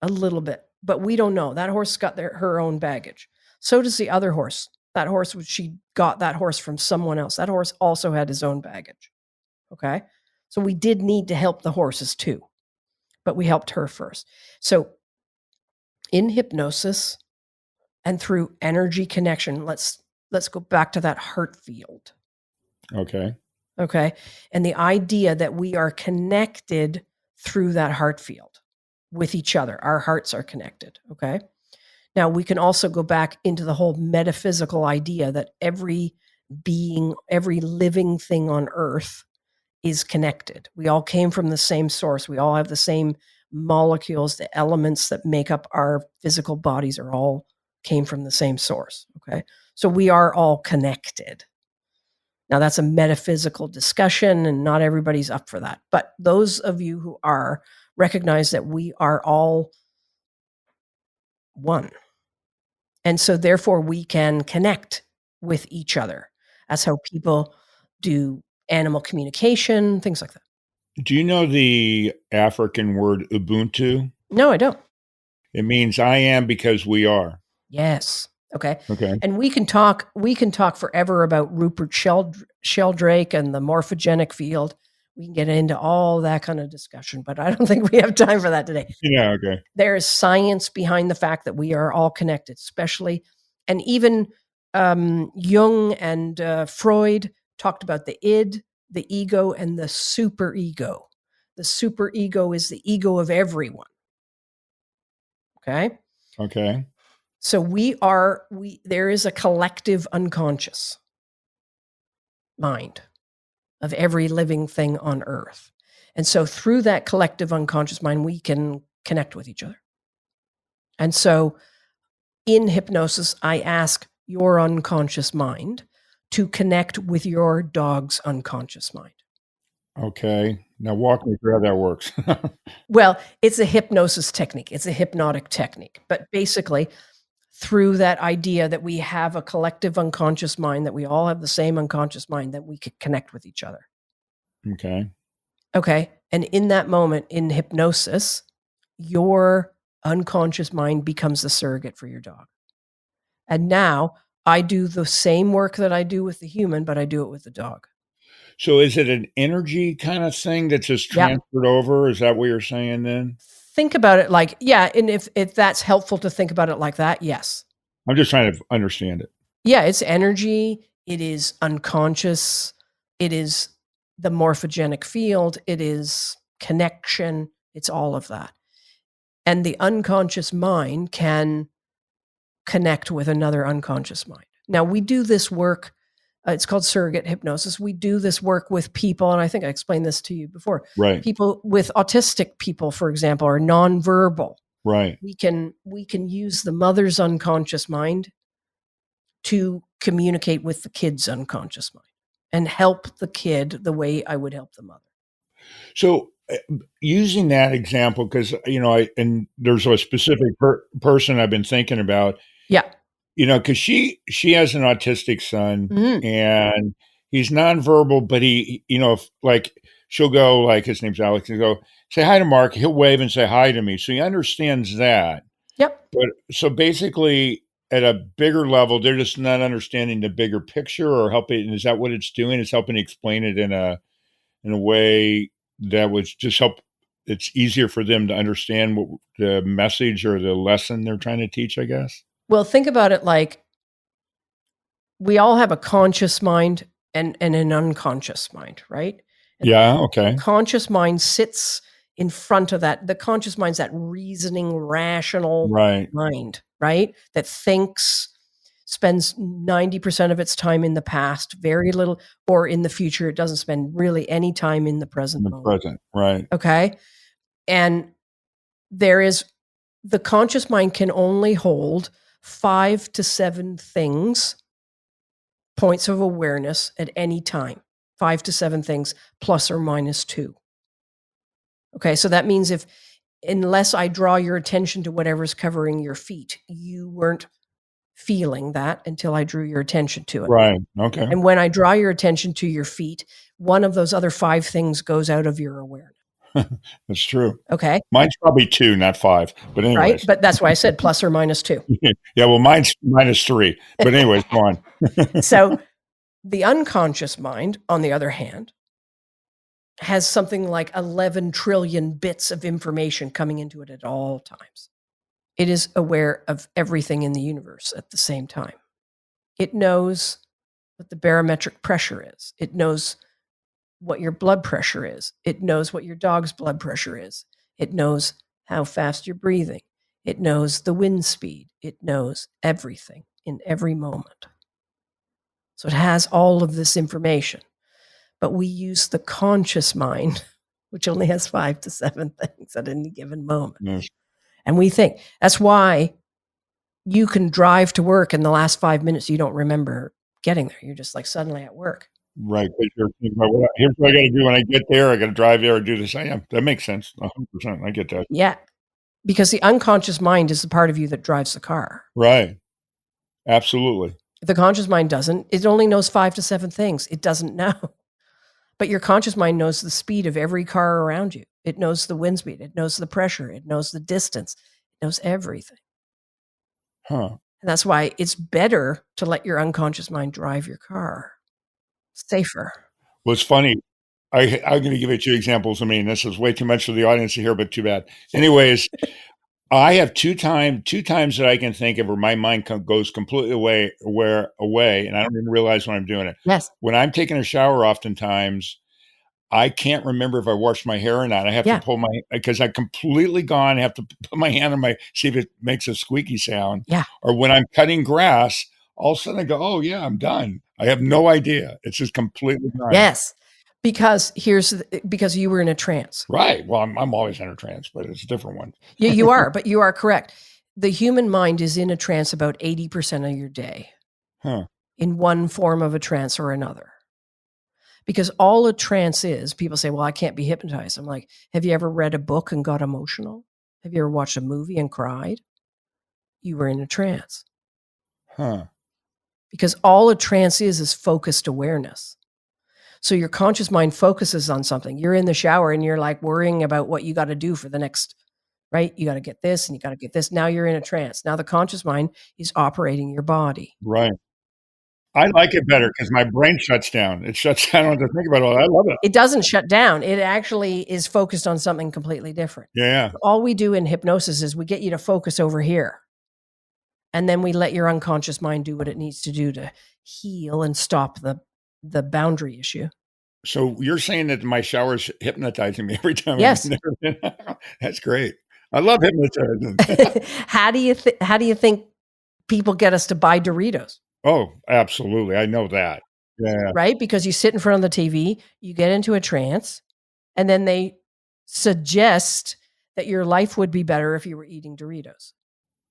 a little bit, but we don't know. That horse got her own baggage. So does the other horse. That horse, she got that horse from someone else. That horse also had his own baggage. Okay. So we did need to help the horses too, but we helped her first. So in hypnosis and through energy connection, let's go back to that heart field. Okay. Okay. And the idea that we are connected through that heart field with each other. Our hearts are connected. Okay. Now, we can also go back into the whole metaphysical idea that every being, every living thing on earth is connected. We all came from the same source. We all have the same molecules, the elements that make up our physical bodies are all came from the same source. Okay. So we are all connected. Now, that's a metaphysical discussion, and not everybody's up for that. But those of you who are, recognize that we are all one. And so, therefore, we can connect with each other. That's how people do animal communication, things like that. Do you know the African word Ubuntu? No, I don't. It means I am because we are. Yes. Okay. Okay. And we can talk forever about Rupert Sheldrake and the morphogenic field. We can get into all that kind of discussion, but I don't think we have time for that today. Yeah. Okay. There is science behind the fact that we are all connected, especially, and even Jung and Freud talked about the id, the ego, and the superego. The superego is the ego of everyone. Okay. Okay. So there is a collective unconscious mind of every living thing on earth. And so through that collective unconscious mind, we can connect with each other. And so in hypnosis, I ask your unconscious mind to connect with your dog's unconscious mind. Okay. Now walk me through how that works. Well, it's a hypnosis technique. It's a hypnotic technique. But basically, through that idea that we have a collective unconscious mind, that we all have the same unconscious mind, that we could connect with each other. Okay. Okay. And in that moment in hypnosis, your unconscious mind becomes the surrogate for your dog. And now I do the same work that I do with the human, but I do it with the dog. So is it an energy kind of thing that's just Yep. transferred over? Is that what you're saying then? Think about it like, yeah. And if that's helpful to think about it like that, yes. I'm just trying to understand it. Yeah, it's energy. It is unconscious. It is the morphogenic field. It is connection. It's all of that. And the unconscious mind can connect with another unconscious mind. Now, we do this work. It's called surrogate hypnosis. We do this work with people, and I think I explained this to you before. Right. People with autistic people, for example, are nonverbal. Right. We can use the mother's unconscious mind to communicate with the kid's unconscious mind and help the kid the way I would help the mother. So using that example, because and there's a specific person I've been thinking about. Yeah. Because she has an autistic son, Mhm. and he's nonverbal, but he, if, like, she'll go, like, his name's Alex, and go say hi to Mark. He'll wave and say hi to me, so he understands that. Yep. But so basically, at a bigger level, they're just not understanding the bigger picture or helping. Is that what it's doing? It's helping explain it in a way that would just help. It's easier for them to understand what the message or the lesson they're trying to teach, I guess. Well, think about it like we all have a conscious mind and an unconscious mind, right? And Yeah. Okay. conscious mind sits in front of that. The conscious mind's that reasoning, rational Right. mind, right? That thinks, spends 90% of its time in the past, very little, or in the future. It doesn't spend really any time in the present In the moment. present. Right. Okay. And the conscious mind can only hold 5 to 7 things, points of awareness at any time. 5 to 7 things, plus or minus 2. Okay. So that means unless I draw your attention to whatever's covering your feet, you weren't feeling that until I drew your attention to it. Right. Okay. And when I draw your attention to your feet, one of those other 5 things goes out of your awareness. That's true. Okay. Mine's probably 2, not 5. But anyways. Right. But that's why I said plus or minus 2. Yeah. Well, mine's minus 3. But anyways, go on. So the unconscious mind, on the other hand, has something like 11 trillion bits of information coming into it at all times. It is aware of everything in the universe at the same time. It knows what the barometric pressure is. It knows what your blood pressure is. It knows what your dog's blood pressure is. It knows how fast you're breathing. It knows the wind speed. It knows everything in every moment. So it has all of this information. But we use the conscious mind, which only has 5 to 7 things at any given moment. Yes. And we think that's why you can drive to work in the last 5 minutes, you don't remember getting there. You're just like suddenly at work. Right. 'Cause you're thinking about, here's what I got to do when I get there. I got to drive there and do this. Yeah, that makes sense. 100%. I get that. Yeah. Because the unconscious mind is the part of you that drives the car. Right. Absolutely. If the conscious mind doesn't, it only knows 5 to 7 things. It doesn't know. But your conscious mind knows the speed of every car around you. It knows the wind speed. It knows the pressure. It knows the distance. It knows everything. Huh. And that's why it's better to let your unconscious mind drive your car. Safer. Well, it's funny. I'm going to give you 2 examples. I mean, this is way too much for the audience to hear, but too bad. Anyways, I have two times that I can think of where my mind goes completely away, and I don't even realize when I'm doing it. Yes. When I'm taking a shower, oftentimes I can't remember if I washed my hair or not. I have Yeah. to pull because I'm completely gone. I have to put my hand on see if it makes a squeaky sound. Yeah. Or when I'm cutting grass, all of a sudden I go, oh yeah, I'm done. I have no idea. It's just completely done. Yes. Because because you were in a trance. Right. Well, I'm always in a trance, but it's a different one. You are, but you are correct. The human mind is in a trance about 80% of your day. Huh. In one form of a trance or another. Because all a trance is, people say, well, I can't be hypnotized. I'm like, have you ever read a book and got emotional? Have you ever watched a movie and cried? You were in a trance. Huh. Because all a trance is focused awareness. So your conscious mind focuses on something. You're in the shower and you're like worrying about what you got to do for the next, right? You got to get this and you got to get this. Now you're in a trance. Now the conscious mind is operating your body. Right. I like it better because my brain shuts down. It shuts down. I don't have to think about all that. I love it. It doesn't shut down. It actually is focused on something completely different. Yeah. All we do in hypnosis is we get you to focus over here. And then we let your unconscious mind do what it needs to do to heal and stop the boundary issue. So you're saying that my shower's hypnotizing me every time? Yes. That's great. I love hypnotizing. How do you think people get us to buy Doritos? Oh, absolutely. I know that. Yeah. Right? Because you sit in front of the TV, you get into a trance, and then they suggest that your life would be better if you were eating Doritos.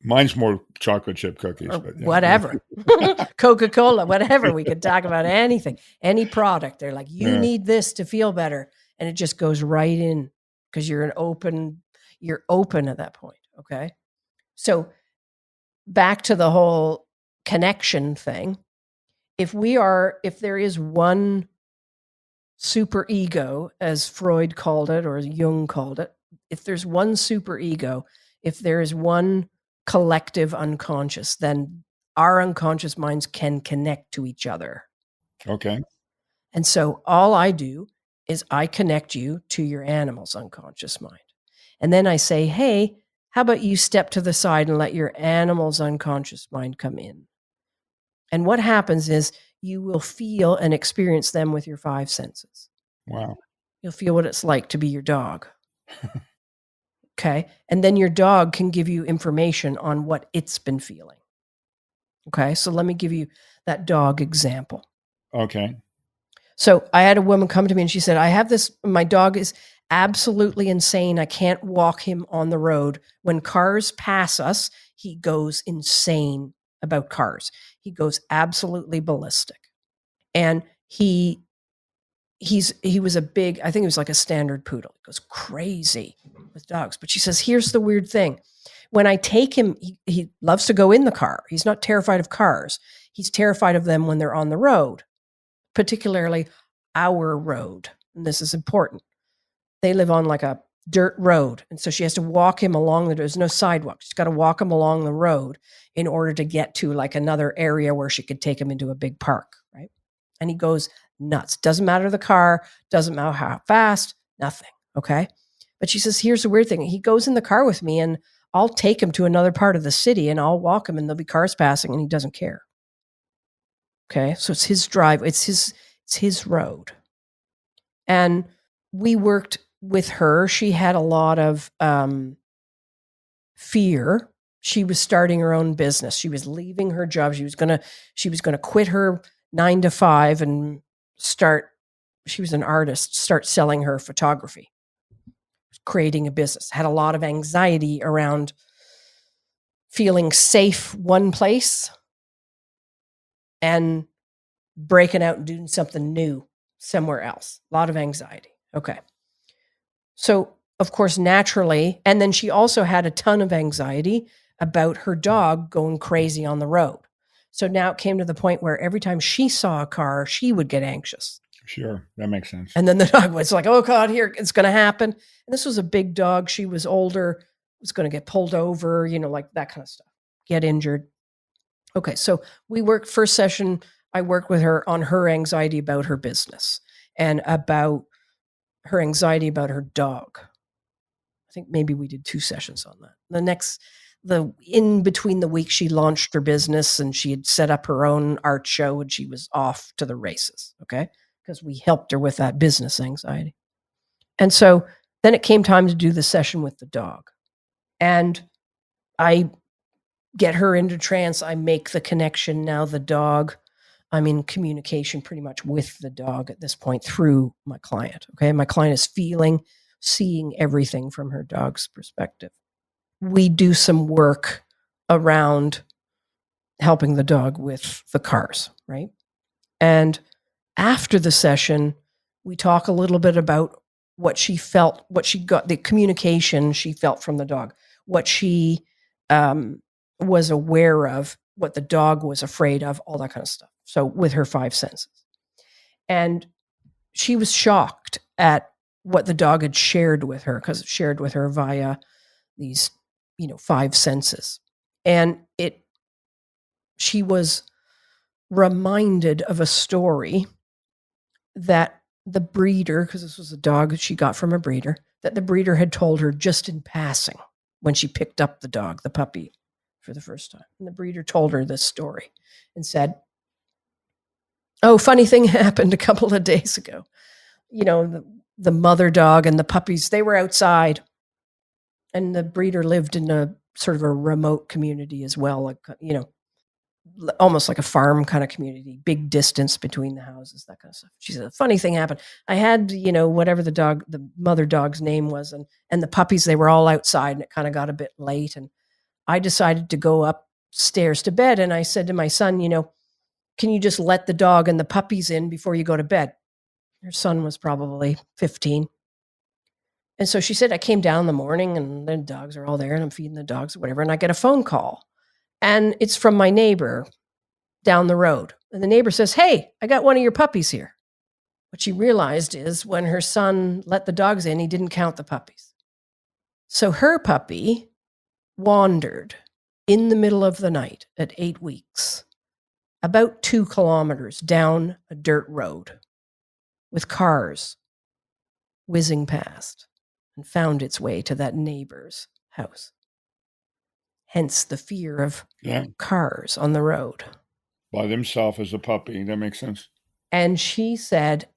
Mine's more chocolate chip cookies, Or but yeah. whatever. Coca-Cola, whatever. We could talk about anything, any product. They're like, you need this to feel better. And it just goes right in because you're open at that point. Okay. So back to the whole connection thing. If there is one super ego, as Freud called it, or as Jung called it, if there's one super ego, if there is one collective unconscious, then our unconscious minds can connect to each other. Okay. And so all I do is I connect you to your animal's unconscious mind. And then I say, hey, how about you step to the side and let your animal's unconscious mind come in? And what happens is you will feel and experience them with your 5 senses. Wow. You'll feel what it's like to be your dog. Okay. And then your dog can give you information on what it's been feeling. Okay. So let me give you that dog example. Okay. So I had a woman come to me and she said, my dog is absolutely insane. I can't walk him on the road. When cars pass us, he goes insane about cars. He goes absolutely ballistic. And he was a big, I think it was like a standard poodle. He goes crazy with dogs. But she says, here's the weird thing. When I take him, he loves to go in the car. He's not terrified of cars. He's terrified of them when they're on the road, particularly our road. And this is important. They live on like a dirt road. And so she has to walk him along there's no sidewalk. She's got to walk him along the road in order to get to like another area where she could take him into a big park, right? And he goes nuts. Doesn't matter the car, doesn't matter how fast, nothing. Okay. But she says, here's the weird thing. He goes in the car with me and I'll take him to another part of the city and I'll walk him and there'll be cars passing and he doesn't care. Okay. So it's his drive. It's his road. And we worked with her. She had a lot of fear. She was starting her own business. She was leaving her job. She was gonna quit her 9 to 5 and start. She was an artist. Start selling her photography, creating a business. Had a lot of anxiety around feeling safe one place and breaking out and doing something new somewhere else. A lot of anxiety. Okay. So, of course, naturally, and then she also had a ton of anxiety about her dog going crazy on the road. So now it came to the point where every time she saw a car, she would get anxious. Sure, that makes sense. And then the dog was like, oh God, here, it's going to happen. And this was a big dog. She was older, was going to get pulled over, like that kind of stuff, get injured. Okay, so we worked first session. I worked with her on her anxiety about her business and about her anxiety about her dog. I think maybe we did 2 sessions on that. In between the week, she launched her business and she had set up her own art show and she was off to the races. Okay. Because we helped her with that business anxiety. And so then it came time to do the session with the dog. And I get her into trance. I make the connection. Now the dog, I'm in communication pretty much with the dog at this point through my client. Okay. My client is seeing everything from her dog's perspective. We do some work around helping the dog with the cars, right? And after the session, we talk a little bit about what she felt, what she got, the communication she felt from the dog, what she was aware of, what the dog was afraid of, all that kind of stuff. So with her 5 senses. And she was shocked at what the dog had shared with her, because it shared with her via these 5 senses. And she was reminded of a story that the breeder, because this was a dog that she got from a breeder, that the breeder had told her just in passing when she picked up the dog, the puppy, for the first time. And the breeder told her this story and said, oh, funny thing happened a couple of days ago. The mother dog and the puppies, they were outside. And the breeder lived in a sort of a remote community as well, like, almost like a farm kind of community, big distance between the houses, that kind of stuff. She said, a funny thing happened. I had, whatever the mother dog's name was, and the puppies, they were all outside, and it kind of got a bit late. And I decided to go upstairs to bed. And I said to my son, can you just let the dog and the puppies in before you go to bed? Her son was probably 15. And so she said, I came down in the morning and the dogs are all there and I'm feeding the dogs or whatever. And I get a phone call and it's from my neighbor down the road. And the neighbor says, hey, I got one of your puppies here. What she realized is when her son let the dogs in, he didn't count the puppies. So her puppy wandered in the middle of the night at 8 weeks, about 2 kilometers down a dirt road with cars whizzing past, and found its way to that neighbor's house. Hence the fear of cars on the road. By themselves as a puppy. That makes sense. And she said,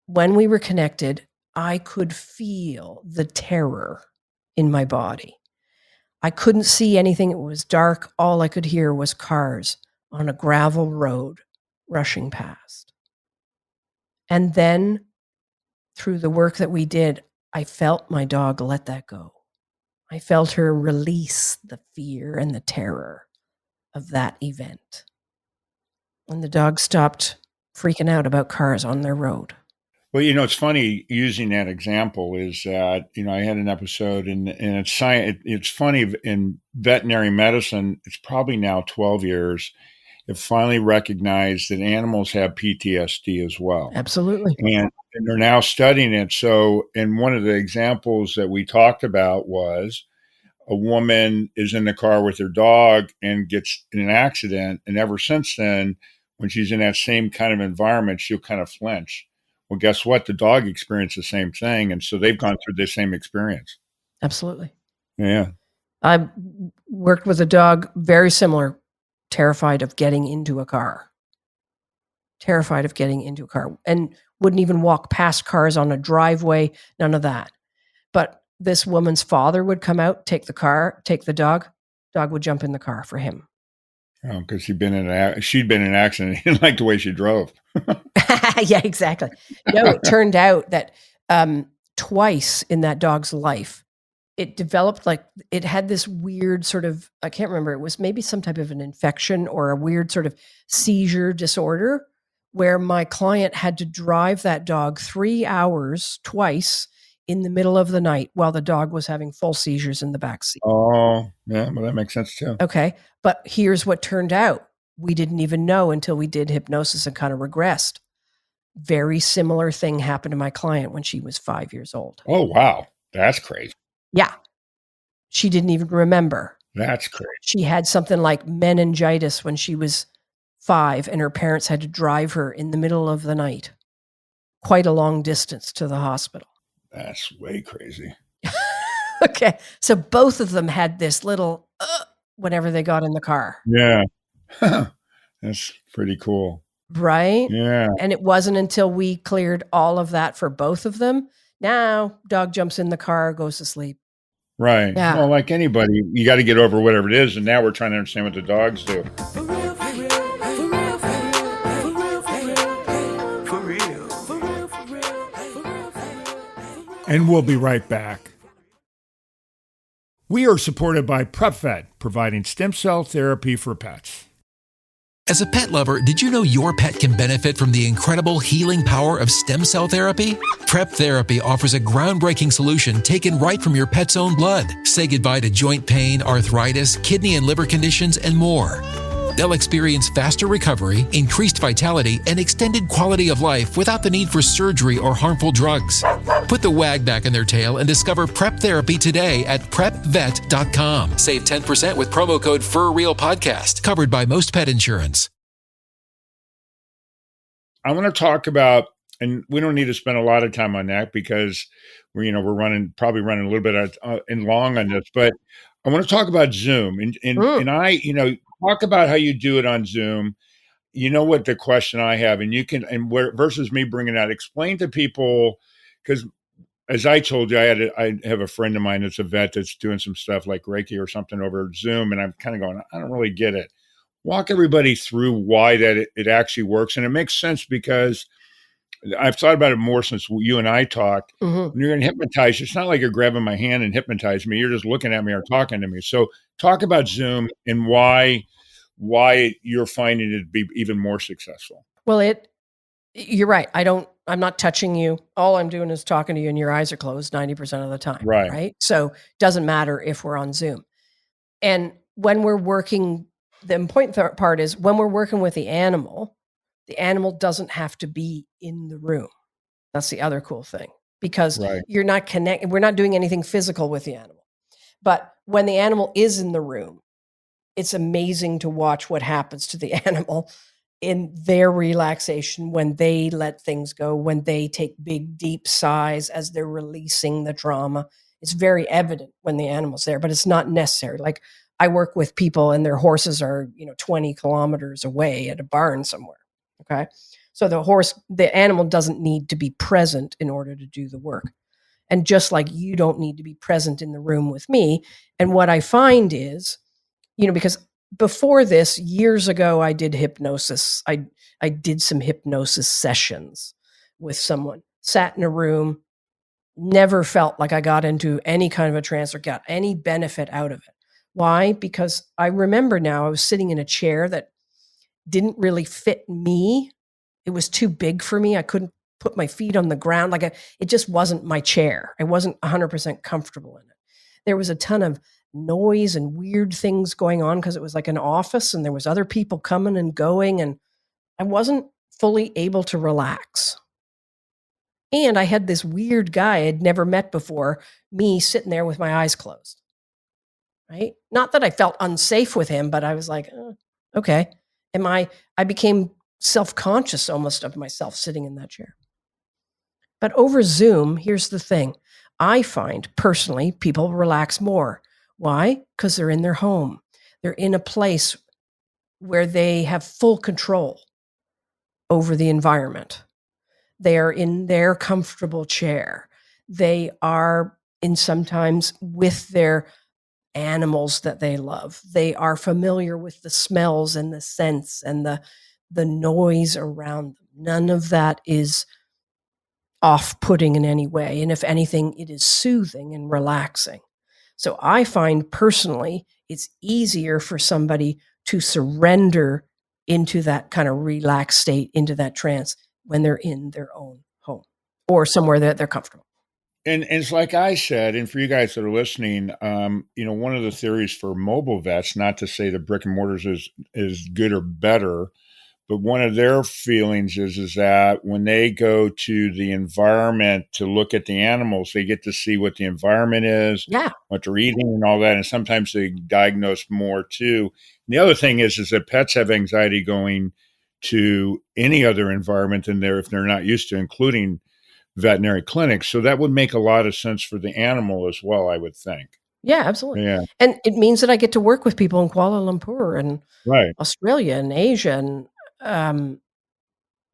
when we were connected, I could feel the terror in my body. I couldn't see anything. It was dark. All I could hear was cars on a gravel road rushing past. And then through the work that we did, I felt my dog let that go. I felt her release the fear and the terror of that event. And the dog stopped freaking out about cars on their road. Well, it's funny using that example is that, I had an episode and it's funny in veterinary medicine, it's probably now 12 years. It finally recognized that animals have PTSD as well. Absolutely. And they're now studying it. So, and one of the examples that we talked about was a woman is in the car with her dog and gets in an accident. And ever since then, when she's in that same kind of environment, she'll kind of flinch. Well, guess what? The dog experienced the same thing. And so they've gone through the same experience. Absolutely. Yeah. I worked with a dog very similar, terrified of getting into a car. And wouldn't even walk past cars on a driveway, none of that. But this woman's father would come out, take the dog would jump in the car for him. Oh, because she'd been in an accident. He didn't like the way she drove. Yeah, exactly. No, it turned out that twice in that dog's life, it developed like it had this weird sort of, I can't remember, it was maybe some type of an infection or a weird sort of seizure disorder where my client had to drive that dog 3 hours twice in the middle of the night while the dog was having full seizures in the back seat. Oh, yeah, well, that makes sense too. Okay. But here's what turned out. We didn't even know until we did hypnosis and kind of regressed. Very similar thing happened to my client when she was 5 years old. Oh, wow. That's crazy. Yeah. She didn't even remember. That's crazy. She had something like meningitis when she was 5, and her parents had to drive her in the middle of the night, quite a long distance to the hospital. That's way crazy. Okay. So both of them had this little, whenever they got in the car. Yeah. That's pretty cool. Right? Yeah. And it wasn't until we cleared all of that for both of them. Now, dog jumps in the car, goes to sleep. Right. Yeah. Well, like anybody, you got to get over whatever it is. And now we're trying to understand what the dogs do. For real, for real, for real, for real, for real, for real, for real, for real, for real, for real. And we'll be right back. We are supported by PrepVet, providing stem cell therapy for pets. As a pet lover, did you know your pet can benefit from the incredible healing power of stem cell therapy? Prep Therapy offers a groundbreaking solution taken right from your pet's own blood. Say goodbye to joint pain, arthritis, kidney and liver conditions, and more. They'll experience faster recovery, increased vitality, and extended quality of life without the need for surgery or harmful drugs. Put the wag back in their tail and discover Prep Therapy today at PrepVet.com. Save 10% with promo code FurRealPodcast, covered by most pet insurance. I want to talk about, and we don't need to spend a lot of time on that because we're probably running a little bit in long on this, but I want to talk about Zoom and I, talk about how you do it on Zoom. You know what the question I have, and you can, and where versus me bringing out, explain to people, because as I told you, I have a friend of mine that's a vet that's doing some stuff like Reiki or something over Zoom, and I'm kind of going, I don't really get it. Walk everybody through why that it actually works, and it makes sense because I've thought about it more since you and I talked. Mm-hmm. When you're going to hypnotize, it's not like you're grabbing my hand and hypnotize me. You're just looking at me or talking to me. So talk about Zoom and why you're finding it to be even more successful. Well, you're right. I'm not touching you. All I'm doing is talking to you and your eyes are closed 90% of the time. Right. So it doesn't matter if we're on Zoom. And when we're working, the important part is when we're working with the animal doesn't have to be in the room. That's the other cool thing, because you're not connecting. We're not doing anything physical with the animal. But when the animal is in the room, it's amazing to watch what happens to the animal in their relaxation when they let things go, when they take big, deep sighs as they're releasing the trauma. It's very evident when the animal's there, but it's not necessary. Like I work with people and their horses are, 20 kilometers away at a barn somewhere. Okay. So the animal doesn't need to be present in order to do the work. And just like you don't need to be present in the room with me. And what I find is, because before this, years ago, I did hypnosis. I did some hypnosis sessions with someone, sat in a room, never felt like I got into any kind of a trance or got any benefit out of it. Why? Because I remember now I was sitting in a chair that didn't really fit me. It was too big for me. I couldn't put my feet on the ground. It just wasn't my chair. I wasn't 100% comfortable in it. There was a ton of noise and weird things going on because it was like an office and there was other people coming and going, and I wasn't fully able to relax. And I had this weird guy I'd never met before, me sitting there with my eyes closed. Right? Not that I felt unsafe with him, but I was like, okay. I became self-conscious almost of myself sitting in that chair. But over Zoom, here's the thing. I find personally people relax more. Why? Because they're in their home. They're in a place where they have full control over the environment. They are in their comfortable chair. They are in sometimes with their animals that they love. They are familiar with the smells and the scents and the noise around them. None of that is off-putting in any way. And if anything, it is soothing and relaxing. So I find personally it's easier for somebody to surrender into that kind of relaxed state, into that trance when they're in their own home or somewhere that they're comfortable. And it's like I said, and for you guys that are listening, one of the theories for mobile vets, not to say that brick and mortars is good or better, but one of their feelings is that when they go to the environment to look at the animals, they get to see what the environment is, Yeah. what they're eating, and all that. And sometimes they diagnose more too. And the other thing is that pets have anxiety going to any other environment than if they're not used to, including veterinary clinics. So that would make a lot of sense for the animal as well, I would think. Yeah, absolutely. Yeah, And it means that I get to work with people in Kuala Lumpur and right. Australia and Asia um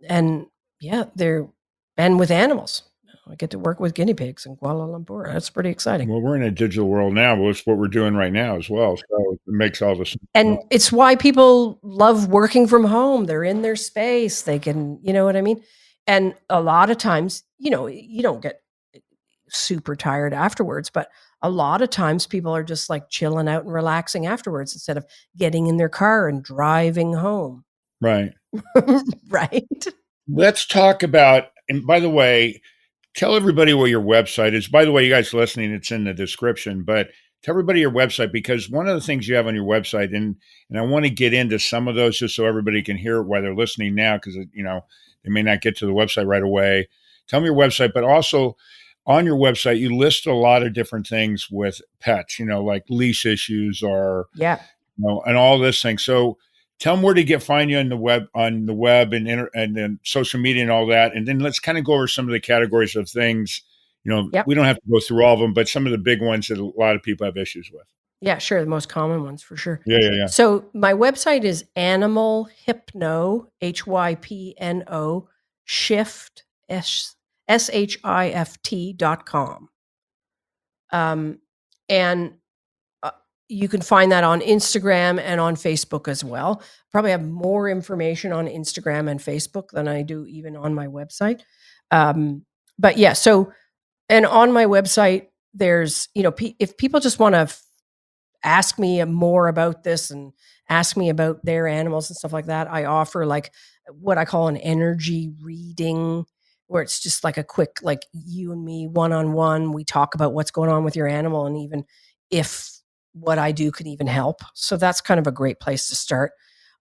and yeah, and with animals. I get to work with guinea pigs in Kuala Lumpur. That's pretty exciting. Well, we're in a digital world now. Well, it's what we're doing right now as well. So it makes all this. And it's why people love working from home. They're in their space. They can, you know what I mean? And a lot of times, you don't get super tired afterwards, but a lot of times people are just like chilling out and relaxing afterwards instead of getting in their car and driving home. Right. Right? Let's talk about, and by the way, tell everybody what your website is. By the way, you guys listening, it's in the description, but tell everybody your website, because one of the things you have on your website, and I want to get into some of those just so everybody can hear it while they're listening now, because, they may not get to the website right away. Tell me your website, but also on your website, you list a lot of different things with pets, like leash issues or, Yeah. and all this thing. So tell them where to find you on the web and then social media and all that. And then let's kind of go over some of the categories of things. Yep. We don't have to go through all of them, but some of the big ones that a lot of people have issues with. Yeah, sure. The most common ones for sure. Yeah. So my website is Animal Hypno, HYPNO, Shift, SHIFT.com. And you can find that on Instagram and on Facebook as well. Probably have more information on Instagram and Facebook than I do even on my website. But yeah, and on my website, there's, if people just want to ask me more about this and ask me about their animals and stuff like that, I offer like what I call an energy reading, where it's just like a quick, like you and me one-on-one, we talk about what's going on with your animal and even if what I do can even help. So that's kind of a great place to start.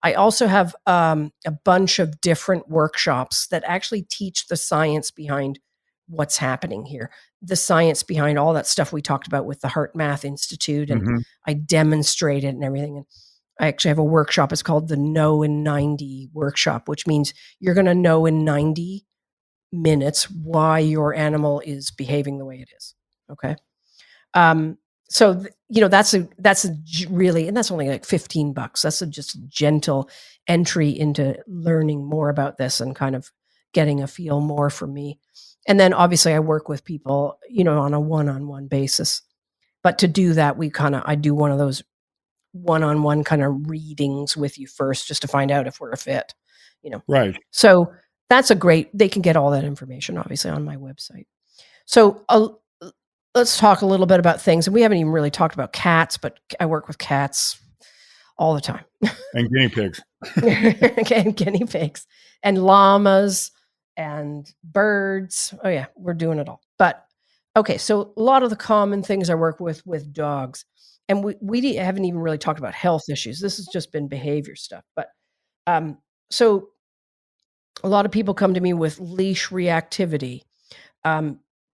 I also have a bunch of different workshops that actually teach the science behind what's happening here, the science behind all that stuff we talked about with the Heart Math Institute, and I demonstrate it and everything. And I actually have a workshop. It's called the Know in 90 workshop, which means you're going to know in 90 minutes why your animal is behaving the way it is. Okay. So, that's really, and that's only like $15. That's just a gentle entry into learning more about this and kind of getting a feel more from me. And then obviously I work with people, on a one-on-one basis. But to do that, I do one of those one-on-one kind of readings with you first, just to find out if we're a fit, Right. So that's they can get all that information obviously on my website. So let's talk a little bit about things. And we haven't even really talked about cats, but I work with cats all the time. And guinea pigs. Okay, and guinea pigs and llamas and birds. Oh yeah, we're doing it all. But okay, so a lot of the common things I work with dogs. And we haven't even really talked about health issues. This has just been behavior stuff. But so a lot of people come to me with leash reactivity,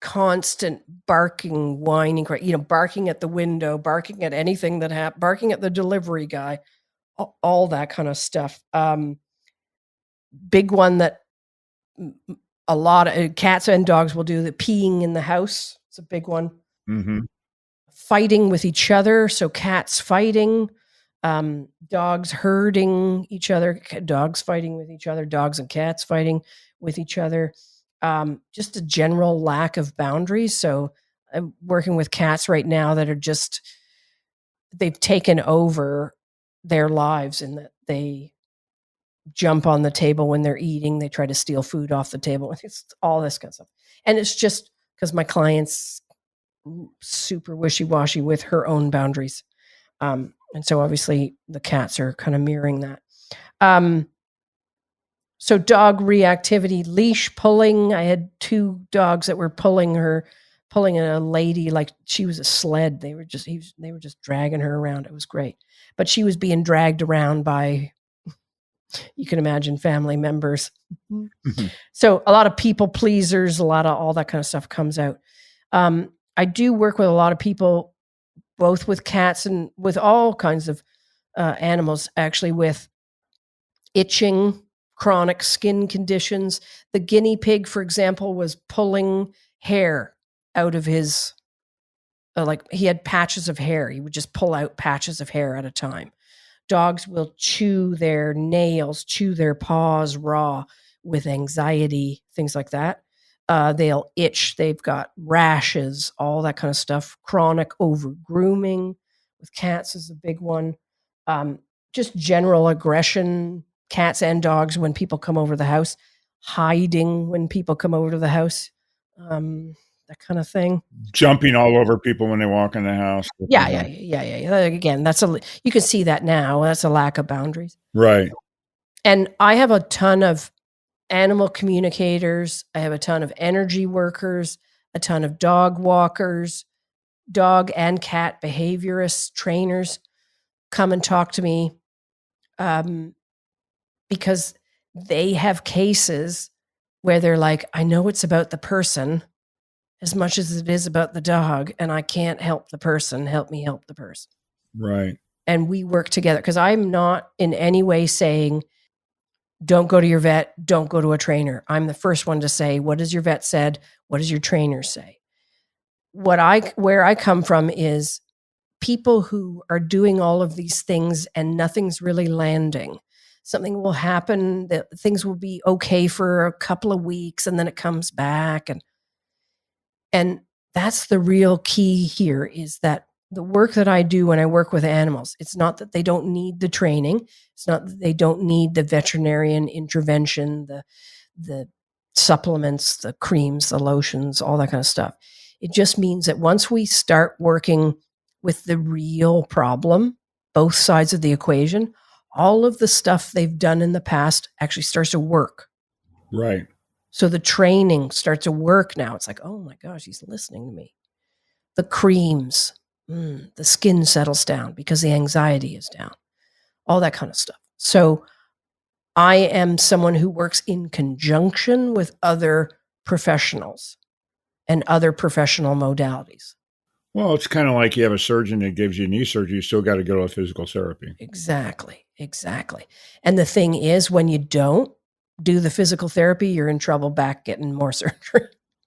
constant barking, whining, barking at the window, barking at anything that barking at the delivery guy, all that kind of stuff. Big one that a lot of cats and dogs will do, the peeing in the house. It's a big one. Mm-hmm. Fighting with each other. So cats fighting, dogs herding each other, dogs fighting with each other, dogs and cats fighting with each other. just a general lack of boundaries. So I'm working with cats right now that are just, they've taken over their lives in that they jump on the table when they're eating. They try to steal food off the table. It's all this kind of stuff. And it's just because my client's super wishy-washy with her own boundaries. And so obviously the cats are kind of mirroring that. So dog reactivity, leash pulling. I had 2 dogs that were pulling a lady like she was a sled. They were just dragging her around. It was great. But she was being dragged around by, you can imagine, family members. So a lot of people pleasers, a lot of all that kind of stuff comes out. I do work with a lot of people, both with cats and with all kinds of animals, actually, with itching, chronic skin conditions. The guinea pig, for example, was pulling hair out of his, like he had patches of hair. He would just pull out patches of hair at a time. Dogs will chew their nails, chew their paws raw with anxiety, things like that. They'll itch. They've got rashes, all that kind of stuff. Chronic over grooming with cats is a big one. Just general aggression, cats and dogs when people come over the house, hiding when people come over to the house, that kind of thing. Jumping all over people when they walk in the house. Yeah. Again, you can see that now. That's a lack of boundaries. Right. And I have a ton of animal communicators. I have a ton of energy workers, a ton of dog walkers, dog and cat behaviorists, trainers come and talk to me because they have cases where they're like, I know it's about the person as much as it is about the dog, and I can't help the person. Help me help the person. Right. And we work together because I'm not in any way saying, don't go to your vet, don't go to a trainer. I'm the first one to say, what has your vet said? What does your trainer say? Where I come from is people who are doing all of these things and nothing's really landing. Something will happen, that things will be okay for a couple of weeks and then it comes back. And that's the real key here, is that the work that I do when I work with animals, it's not that they don't need the training. It's not that they don't need the veterinarian intervention, the supplements, the creams, the lotions, all that kind of stuff. It just means that once we start working with the real problem, both sides of the equation, all of the stuff they've done in the past actually starts to work. Right. So the training starts to work now. It's like, oh my gosh, he's listening to me. The creams, the skin settles down because the anxiety is down, all that kind of stuff. So I am someone who works in conjunction with other professionals and other professional modalities. Well, it's kind of like you have a surgeon that gives you knee surgery. You still got to go to physical therapy. Exactly. And the thing is, when you don't do the physical therapy, you're in trouble back getting more surgery.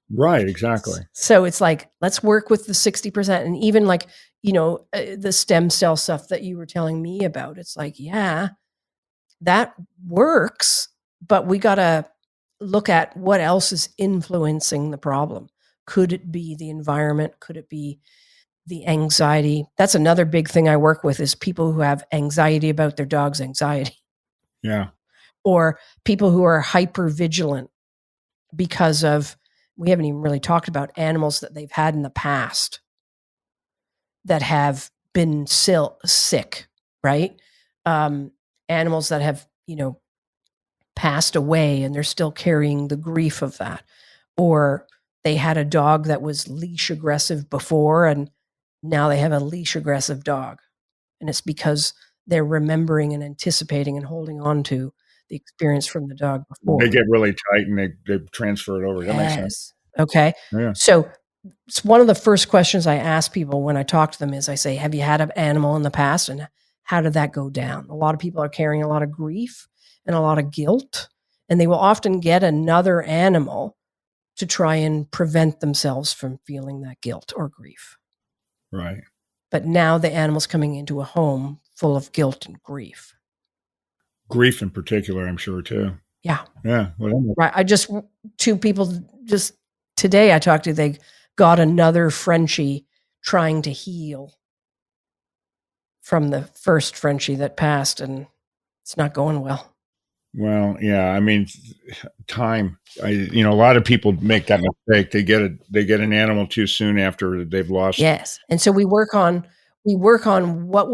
Right, exactly. So it's like, let's work with the 60%. And even like, the stem cell stuff that you were telling me about, it's like, yeah, that works, but we got to look at what else is influencing the problem. Could it be the environment? Could it be the anxiety? That's another big thing I work with, is people who have anxiety about their dog's anxiety. Yeah. Or people who are hyper vigilant because of, we haven't even really talked about animals that they've had in the past that have been sick, right? Animals that have, passed away and they're still carrying the grief of that. Or they had a dog that was leash aggressive before and now they have a leash aggressive dog. And it's because they're remembering and anticipating and holding on to the experience from the dog before. They get really tight and they transfer it over. That makes sense. Okay. Yeah. So it's one of the first questions I ask people when I talk to them is I say, have you had an animal in the past and how did that go down? A lot of people are carrying a lot of grief and a lot of guilt, and they will often get another animal to try and prevent themselves from feeling that guilt or grief. Right. But now the animal's coming into a home full of guilt and grief. Grief in particular, I'm sure, too. Yeah. Yeah. Well, Right. Two people just today I talked to, they got another Frenchie trying to heal from the first Frenchie that passed, and it's not going well. well, yeah. I mean, time. A lot of people make that mistake. They get an animal too soon after they've lost. Yes. And so we work on what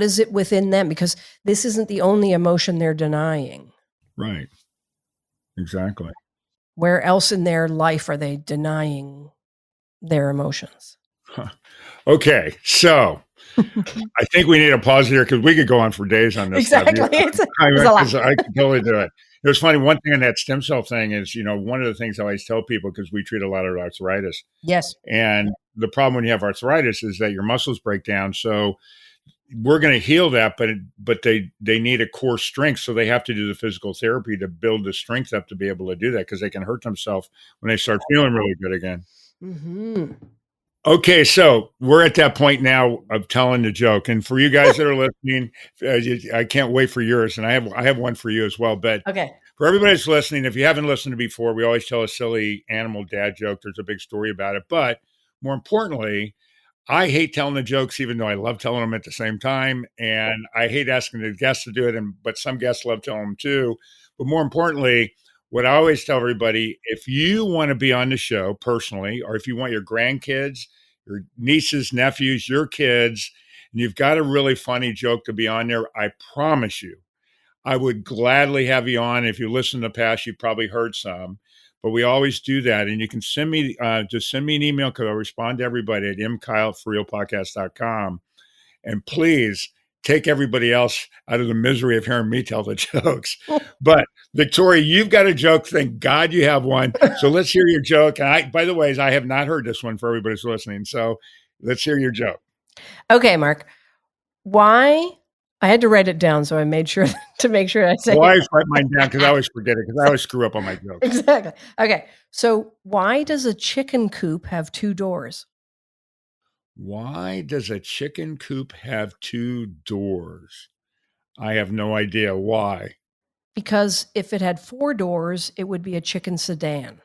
is it within them, because this isn't the only emotion they're denying. Right. Exactly. Where else in their life are they denying their emotions? Huh. Okay. So I think we need a pause here because we could go on for days on this Exactly. stuff. It's a lot. I could totally do it. It was funny. One thing on that stem cell thing is, one of the things I always tell people, because we treat a lot of arthritis. Yes. And the problem when you have arthritis is that your muscles break down. So we're going to heal that, but they need a core strength. So they have to do the physical therapy to build the strength up to be able to do that, because they can hurt themselves when they start feeling really good again. Mm-hmm. Okay, so we're at that point now of telling the joke, and for you guys that are listening, I can't wait for yours, and I have one for you as well. But Okay. for everybody that's listening, if you haven't listened to before, we always tell a silly animal dad joke. There's a big story about it, but more importantly, I hate telling the jokes, even though I love telling them at the same time, and I hate asking the guests to do it, but some guests love telling them too. But more importantly, what I always tell everybody, if you want to be on the show personally, or if you want your grandkids, your nieces, nephews, your kids, and you've got a really funny joke to be on there, I promise you, I would gladly have you on. If you listen to the past, you've probably heard some, but we always do that. And you can send me, just send me an email, because I'll respond to everybody at mkyle@forrealpodcast.com. And please take everybody else out of the misery of hearing me tell the jokes. But Victoria, you've got a joke. Thank God you have one. So let's hear your joke. And by the way, I have not heard this one for everybody who's listening. So let's hear your joke. Okay, Mark. Why? I had to write it down, so I made sure to make sure I say. Well, I always write mine down because I always forget it, because I always screw up on my jokes. Exactly. Okay. So why does a chicken coop have two doors? Why does a chicken coop have two doors? I have no idea why. Because if it had four doors, it would be a chicken sedan.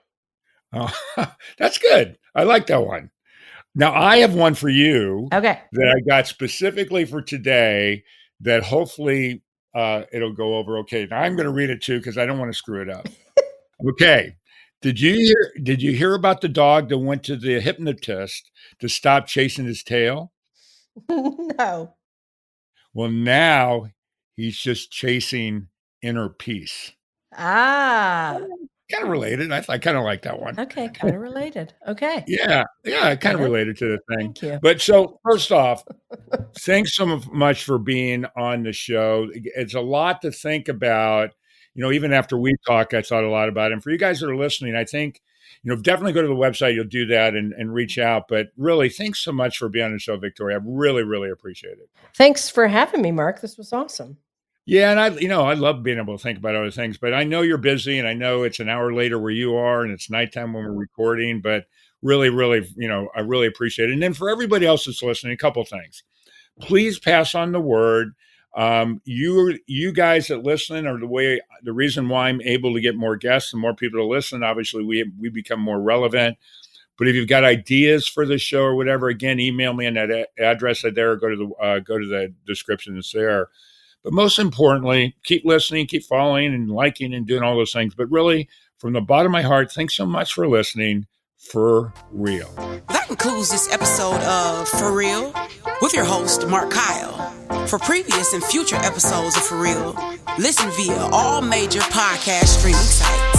Oh, that's good. I like that one. Now, I have one for you Okay. that I got specifically for today that hopefully it'll go over okay. Now, I'm going to read it too, because I don't want to screw it up. Okay. Did you hear about the dog that went to the hypnotist to stop chasing his tail? No. Well, now he's just chasing inner peace. Ah. Kind of related. I kind of like that one. Okay. Kind of related. Okay. Yeah, kind of Okay. related to the thing. Thank you. But so first off, thanks so much for being on the show. It's a lot to think about. Even after we talk, I thought a lot about it. And for you guys that are listening, I think, definitely go to the website. You'll do that and reach out. But really, thanks so much for being on the show, Victoria. I really, really appreciate it. Thanks for having me, Mark. This was awesome. Yeah, and I love being able to think about other things, but I know you're busy, and I know it's an hour later where you are, and it's nighttime when we're recording, but really, really, I really appreciate it. And then for everybody else that's listening, a couple of things. Please pass on the word. You guys that listen are the reason why I'm able to get more guests and more people to listen. Obviously, we become more relevant. But if you've got ideas for the show or whatever, again, email me on that address there, or go to the description that's there. But most importantly, keep listening, keep following and liking and doing all those things. But really, from the bottom of my heart, thanks so much for listening. For real. That concludes this episode of For Real with your host, Mark Kyle. For previous and future episodes of For Real, listen via all major podcast streaming sites.